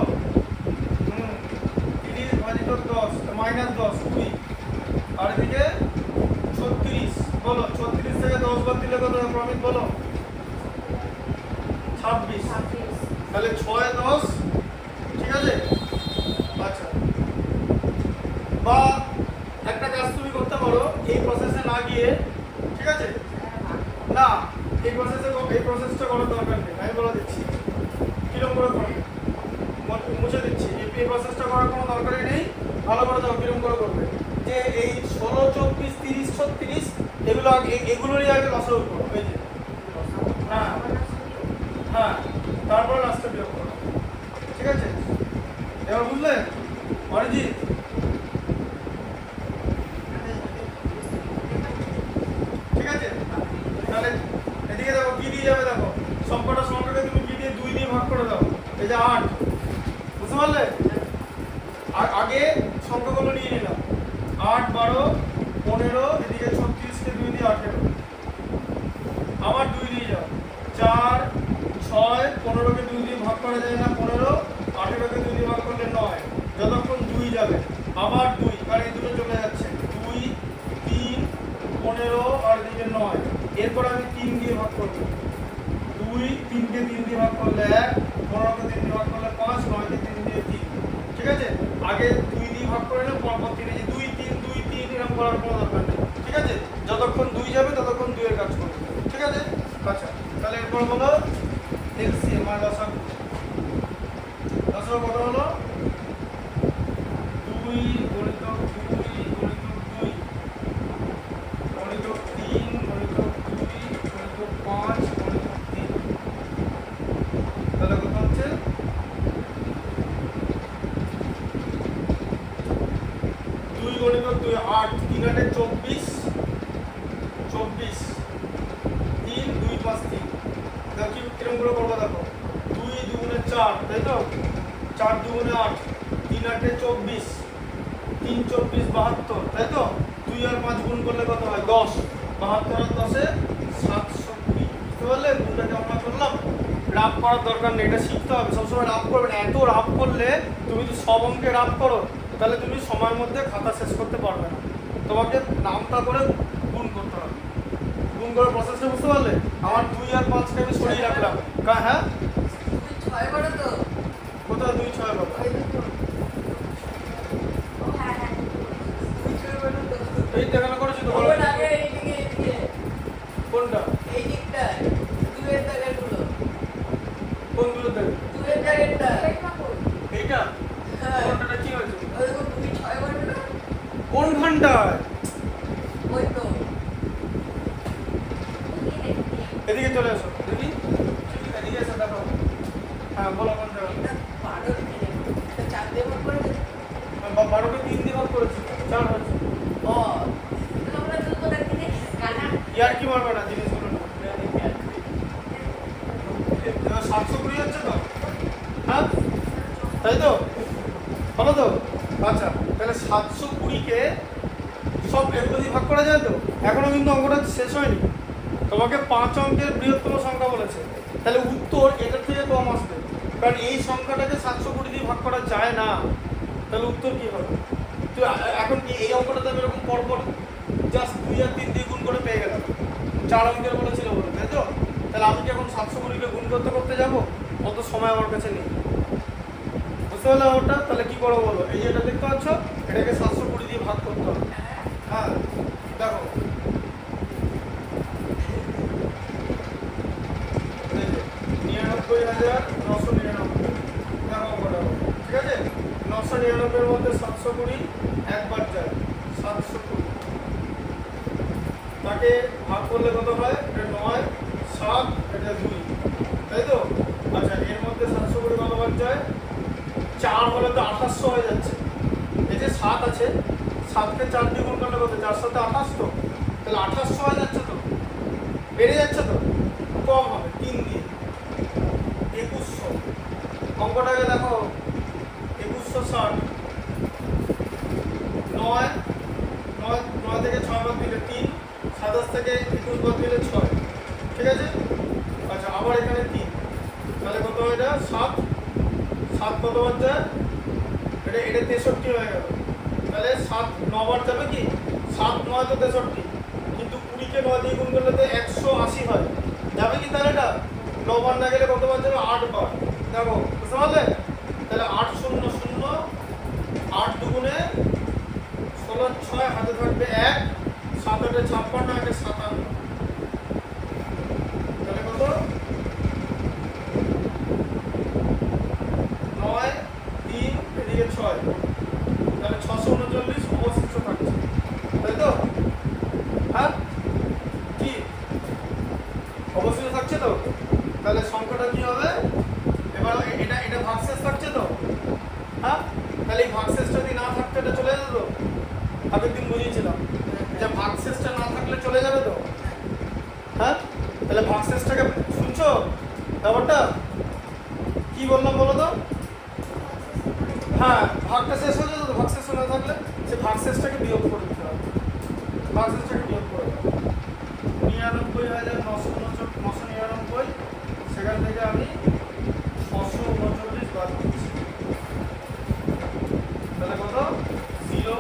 30 ভাজিত 10 মাইনাস 10 20, আর এদিকে 36 বলো, 36 থেকে 10 বাদ দিলে কত হয় প্রমিত বলো, 26। তাহলে 6 10, ঠিক আছে। আচ্ছা, বা একটা কাজ তুমি করতে পারো এই প্রসেসে না গিয়ে, ঠিক আছে, না এই প্রসেসটা করার দরকার নেই, আমি বলে দিচ্ছি কিরকম করে করবে, মুছে দিচ্ছি। এই প্রসেসটা করার কোনো দরকারই নেই, ভালো করে দাও কিরকম করে করবে। যে এই 16 24 30 36 এগুলো এগুলোরই আগে লসাগু করো, এই যে হ্যাঁ হ্যাঁ, তারপরে লাস্টে বিয়োগ করো, ঠিক আছে। এবার বুঝলে অরিজিৎ? ঠিক আছে, তাহলে এদিকে দেখো কি দিয়ে যাবে, দেখো সবকটা সংখ্যাকে তুমি কি দিয়ে 2 দিয়ে ভাগ করে দাও, এই যে 8, বুঝতে পারলে? আগে সংখ্যাগুলো নিয়ে নিলাম 8 12 15, এদিকে 36 কে 2 দিয়ে 18, আবার 2 দিয়ে যাও 4 6, 15 কে 2 দিয়ে ভাগ করা যায় না 15, 18 কে 2 দিয়ে ভাগ করলে 9, যতক্ষণ 2 যাবে আবার 2, কারণ এই দুটো চলে যাচ্ছে 2 3 15 আর এদিকে 9, এরপর আমি 3 দিয়ে ভাগ করব, 2 3 কে 3 দিয়ে ভাগ করলে 1, 15 কে 3 দিয়ে ভাগ করলে 5, 9 কে 3 দিয়ে 3, ঠিক আছে। আগে 2 দিয়ে ভাগ করে নাও, পরপর 3 এই যে 2 3 2 3 এরকম করার কোনো দরকার নেই, ঠিক আছে। যতক্ষণ 2 যাবে ততক্ষণ 2 এর কাজ করবে, ঠিক আছে। আচ্ছা তাহলে এরপর বলো এলসিএম আর লসাগু। লসাগু কত হলো 2 গুণিতক 2 গুণিতক 2 গুণিতক 3 গুণিতক 2 গুণিতক 5 গুণিতক 3, তাহলে কত হচ্ছে 2 গুণিতক 2 8, 3 8 24 24, 3 2 5 3, দেখো কি কিরকম করে করবো, দেখো 2 2 4, তাই তো 4 2 8, 3 8 24, 3 24 72, তাই তো 2 আর 5 গুণ করলে কত হয় 10, 72 আর 10 এ 720, বুঝতে পারলে গুণটা কেমন করলাম। রাফ করার দরকার নেই, এটা শিখতে হবে, সবসময় রাফ করবে না। এত রাফ করলে তুমি যদি সব অঙ্কে রাফ করো তাহলে তুমি সময়ের মধ্যে খাতা শেষ করতে পারবে না, তোমাকে নামটা করে গুণ করতে হবে। গুণ করার প্রসেসটা বুঝতে পারলে? আমার 2 আর 5 কে আমি সরিয়ে রাখলাম, হ্যাঁ 6 বড় তো কোথায় 2 6 বাবা, এই দেখানো করেছি তো, বলো কোনটা, কোনগুলো দেখ এইটা কোনটা কি হয়েছে, কোন ঘন্টায়, এদিকে চলে এসো দেখি, এদিকে এসে দেখো, হ্যাঁ বলো কোন জায়গা, 12কে 3 দিয়ে ভাগ করেছি 4 হয়েছে। ইয়ার কি মারবে না জিনিসগুলো না, 720 হচ্ছে তো, হ্যাঁ তাই তো, ভালো তো। আচ্ছা তাহলে 720 কে সব এগুলো দিয়ে ভাগ করা যায় তো, এখনো কিন্তু অঙ্কটা শেষ হয়নি, তোমাকে 5 অঙ্কের বৃহত্তম সংখ্যা বলেছে, তাহলে উত্তর এটার থেকে কম আসবে, কারণ এই সংখ্যাটাকে 720 দিয়ে ভাগ করা যায় না, তাহলে উত্তর কি হবে। তো এখন কি এই অঙ্কটাতে আমি এরকম পরপর জাস্ট 2 আর 3 দিয়ে গুণ করে পেয়ে গেলাম, 4 অঙ্কের বলেছিল বলে, তাই তো। তাহলে আমি কি এখন 720 কে গুণ করতে করতে যাবো, অত সময় আমার কাছে নেই, বুঝতে পারলে ওটা। তাহলে কি করবো বলো, এই যে এটা দেখতে পাচ্ছ, এটাকে 720 দিয়ে ভাগ করতে হবে, হ্যাঁ দেখো 99,999, দেখো অঙ্কটা, ঠিক আছে। 999 এর মধ্যে 720 একবার যায় 720, তাকে ভাগ করলে কত হয়, এটা 9 7, এটা 2, তাই তো। আচ্ছা এর মধ্যে 720 কতবার যায়, 4 হলে তো 2800 হয়ে যাচ্ছে, এই যে 7 আছে, 7কে 4 দিয়ে গুণ করলে কত, 4 7 28 তো, তাহলে 2800 হয়ে যাচ্ছে তো, বেড়ে যাচ্ছে তো, কম হবে 3 দিয়ে 2100, অঙ্কটাকে দেখো 2160, 9 9 9 থেকে 6 বাদ দিলে 3, 27 থেকে 21 বাদ দিলে 6, ঠিক আছে? আচ্ছা আবার এখানে 3, তাহলে কত হয় এটা? 7 7 কত বার যায়? এটা 63 হয়ে গেল। তাহলে 7 9 বার যাবে কি? 7 9 তো 63, কিন্তু 20 কে 9 দিয়ে গুণ করলে তো 180 হয়, যাবে কি তাহলে এটা? 9 বার না গেলে কত বার যাবে? 8 বার। দেখো বুঝতে পারলে? তাহলে 8 0 0, 8 দুগুণে 16 6, হাতে থাকবে 1, 7 8 56, 1 57, তাহলে কত? 9 3 এদিকে 6, তাহলে 639 অবশিষ্ট থাকছে, তাই তো? হ্যাঁ কি অবশিষ্ট থাকছে তো? তাহলে সংখ্যাটা কি হবে? এবার এটা ভাগশেষ থাকছে তো? হ্যাঁ, তাহলে এই ভাগশেষটা যদি না থাকতো এটা চলে যেত তো? আগের দিন বুঝিয়েছিলাম যে ভাগশেষটা না থাকলে চলে যাবে তো। হ্যাঁ, তাহলে ভাগশেষটাকে শুনছো ব্যাপারটা কি বললাম বলো তো? হ্যাঁ, ভাগটা শেষ হয়ে যেত তো, ভাগশেষ না থাকলে সে ভাগশেষটাকে বিয়োগ করে দিতে হবে। ভাগশেষটাকে বিয়োগ করে দেবো 99,999, সেখান থেকে আমি 639 বাদ দিচ্ছি। তাহলে কত? 0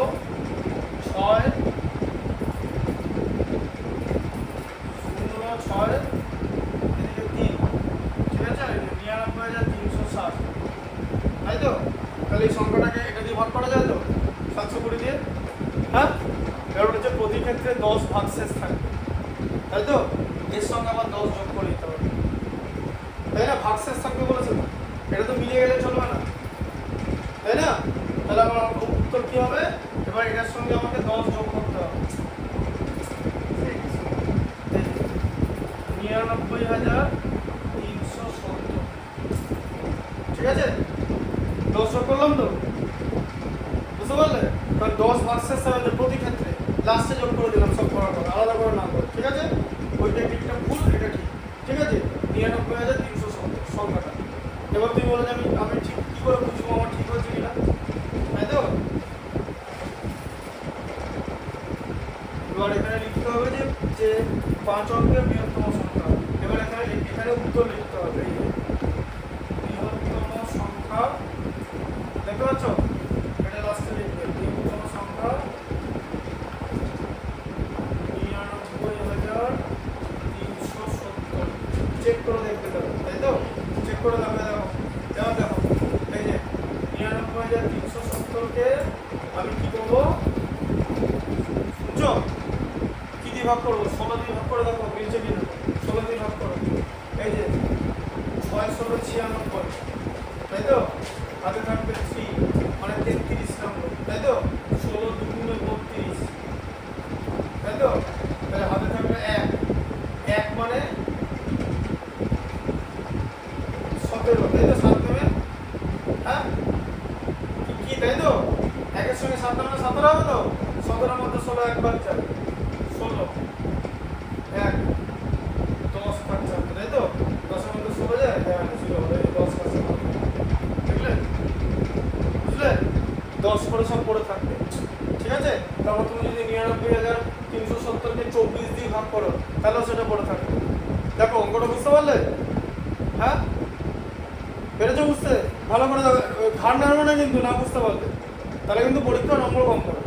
6 0 6 এদিকে 3, ঠিক আছে? 99,360, তাই তো? তাহলে এই সংখ্যাটাকে এটা দিয়ে ভাগ করা যায় তো 720 দিয়ে। হ্যাঁ, এবার হচ্ছে প্রতি ক্ষেত্রে 10 ভাগশেষ থাকবে, তাই তো? এর সঙ্গে আবার 10 যোগ করে দিতে হবে, তাই না? ভাগশেষ থাকবে বলেছে না, এটা তো মিলিয়ে গেলে চলবে না, তাই না? তাহলে আমার উত্তর কি হবে? এবার এটার সঙ্গে আমাকে 10 যোগ করতে হবে। 99,370, ঠিক আছে? 10 যোগ করলাম তো, বুঝতে পারলে? কারণ 10 ভাগশেষ থাকবে প্রতি ক্ষেত্রে, লাস্টে যোগ করে দিলাম সব করার পর, আলাদা করে না করে, ঠিক আছে? ওই টেকনিকটা ভুল, এটা ঠিক, ঠিক আছে? 99,370 সংখ্যাটা। এবার তুমি বলো যে আমি ঠিক কি করে বুঝবো আমার ঠিক হচ্ছে কিনা, তাই তো? এবার এখানে লিখতে হবে যে 5 অঙ্কের বৃহত্তম সংখ্যা। এবার এখানে উত্তর লিখতে হবে, এই যে বৃহত্তম সংখ্যা, দেখতে পাচ্ছ? এটা লাস্টে লিখবে, বৃহত্তম সংখ্যা 99,370। চেক করে দেখতে হবে, তাই তো? চেক করে দেখো, যেমন দেখো এই যে 99,370 কে আমি কি করবো? বুঝছো? কি দিয়ে ভাগ করবো? 16 দিয়ে ভাগ করে দেখো মিলছে কিনা। 16 দিয়ে ভাগ করো, এই যে 6 16 96, তাই তো? হাতে থাকবে 3, মানে 33 নম্বর, তাই তো? 16 দুগুণে 32, তাই তো? তাহলে হাতে থাকবে 1, 1 মানে 17, তাই তো? 7 দেবে, হ্যাঁ কি তাই তো? 1 এর সঙ্গে 7 মানে 17 হবে তো? 17 মধ্যে 16 একবার যাবে, 16 1 10 থাকছে, তাই তো? 10 এর মধ্যে 16 যায়, হ্যাঁ 0 এই 10 কাছে, বুঝলে? বুঝলে? 10 করে সব পড়ে থাকবে, ঠিক আছে? তারপর তুমি যদি 99,370 কে 24 দিয়ে ভাগ করো, তাহলেও সেটা পড়ে থাকবে। দেখো অঙ্কটা বুঝতে পারলে? হ্যাঁ, পেরেছো বুঝতে? ভালো করে ঘাড় নাড়বে না কিন্তু, না বুঝতে পারলে তাহলে কিন্তু পরীক্ষা নম্বর কম পাবে।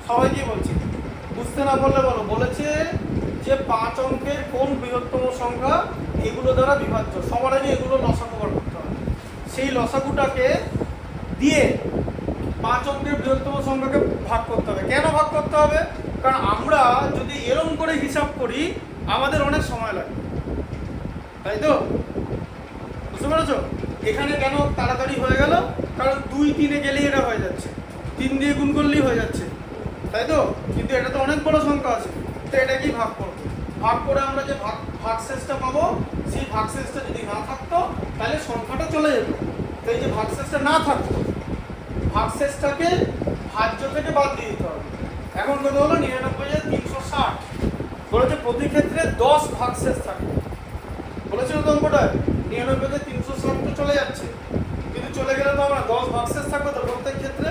সবাইকে বলছি, বুঝতে না পারলে বলো। বলেছে যে 5 অঙ্কের কোন বৃহত্তম সংখ্যা এগুলো দ্বারা বিভাজ্য, সবার আগে এগুলো লসাগু বার করতে হবে। সেই লসাগুটাকে দিয়ে 5 অঙ্কের বৃহত্তম সংখ্যাকে ভাগ করতে হবে। কেন ভাগ করতে হবে? কারণ আমরা যদি এরম করে হিসাব করি আমাদের অনেক সময় লাগবে, তাই তো? বুঝতে পেরেছো? এখানে কেন তাড়াতাড়ি হয়ে গেল? কারণ 2 3-এ গেলেই এটা হয়ে যাচ্ছে, 3 দিয়ে গুণ করলেই হয়ে যাচ্ছে, তাই তো? কিন্তু এটা তো অনেক বড় সংখ্যা আছে, তো এটা কি ভাগ করবো? ভাগ করে আমরা যে ভাগশেষটা পাবো, সেই ভাগশেষটা যদি না থাকতো তাহলে সংখ্যাটা চলে যেত। তো এই যে ভাগশেষটা না থাকতো, ভাগশেষটাকে ভাজ্য থেকে বাদ দিয়ে দিতে হবে। এখন কত হলো? 99,360। বলেছে প্রতি ক্ষেত্রে 10 ভাগশেষ থাকবে, বলেছিল তো অঙ্কটা। 99,360 তো চলে যাচ্ছে, কিন্তু চলে গেলে তো আমরা 10 ভাগশেষ থাকবে তো প্রত্যেক ক্ষেত্রে,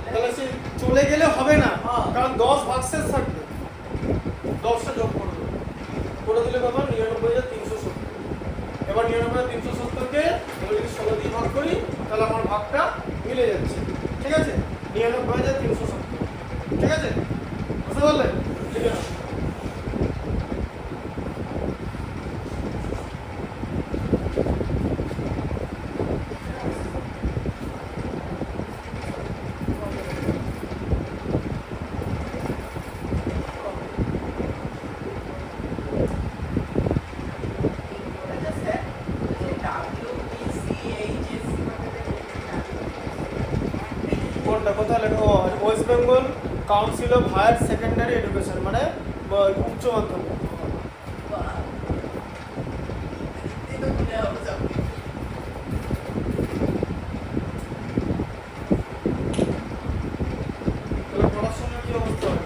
তাহলে সে চলে কত 99,370। এবার 99,370 কে এবার যদি 16 দিয়ে ভাগ করি তাহলে আমার ভাগটা মিলে যাচ্ছে। ঠিক আছে, 99,370। ঠিক আছে, বুঝতে পারলে? লিখে নাও। কোনটা কোথায় লেখা? West Bengal council of higher secondary education, মানে উচ্চ মাধ্যমিক। তাহলে পড়াশোনার কি অবস্থা হবে?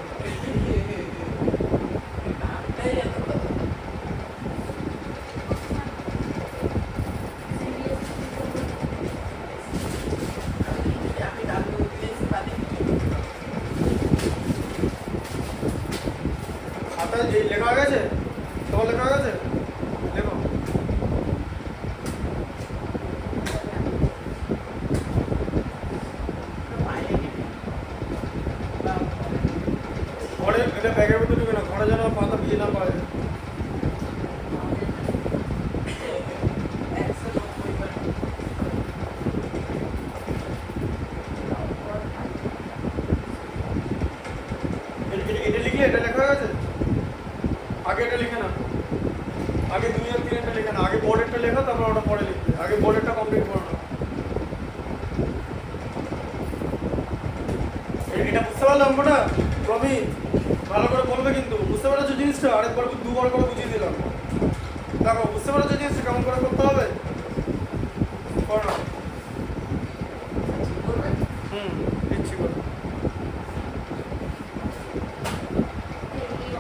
খাতায় এই লেখা হয়ে গেছে? তোমার লেখা হয়ে গেছে? লেখো। ঘরে এটা ব্যাগের মধ্যে ঢুকে না, ঘরে যেন পাতা দিয়ে না পাওয়া যায়। এটা লিখলে এটা লেখা হয়ে গেছে? আগে এটা লিখে না, আগে 2 আর 3 লিখে না, আগে বোর্ডেরটা লেখো তারপর ওটা পরে লিখবে। আগে বোর্ডেরটা কমপ্লিট করো না। এটা বুঝতে পারলাম অঙ্কটা? প্রবীণ ভালো করে বলবে কিন্তু, বুঝতে পারছো জিনিসটা? আরেকবার 2বার করে বুঝিয়ে দিলাম। দেখো বুঝতে পারছো জিনিসটা কেমন করে করতে হবে? করো না। দিচ্ছি করো।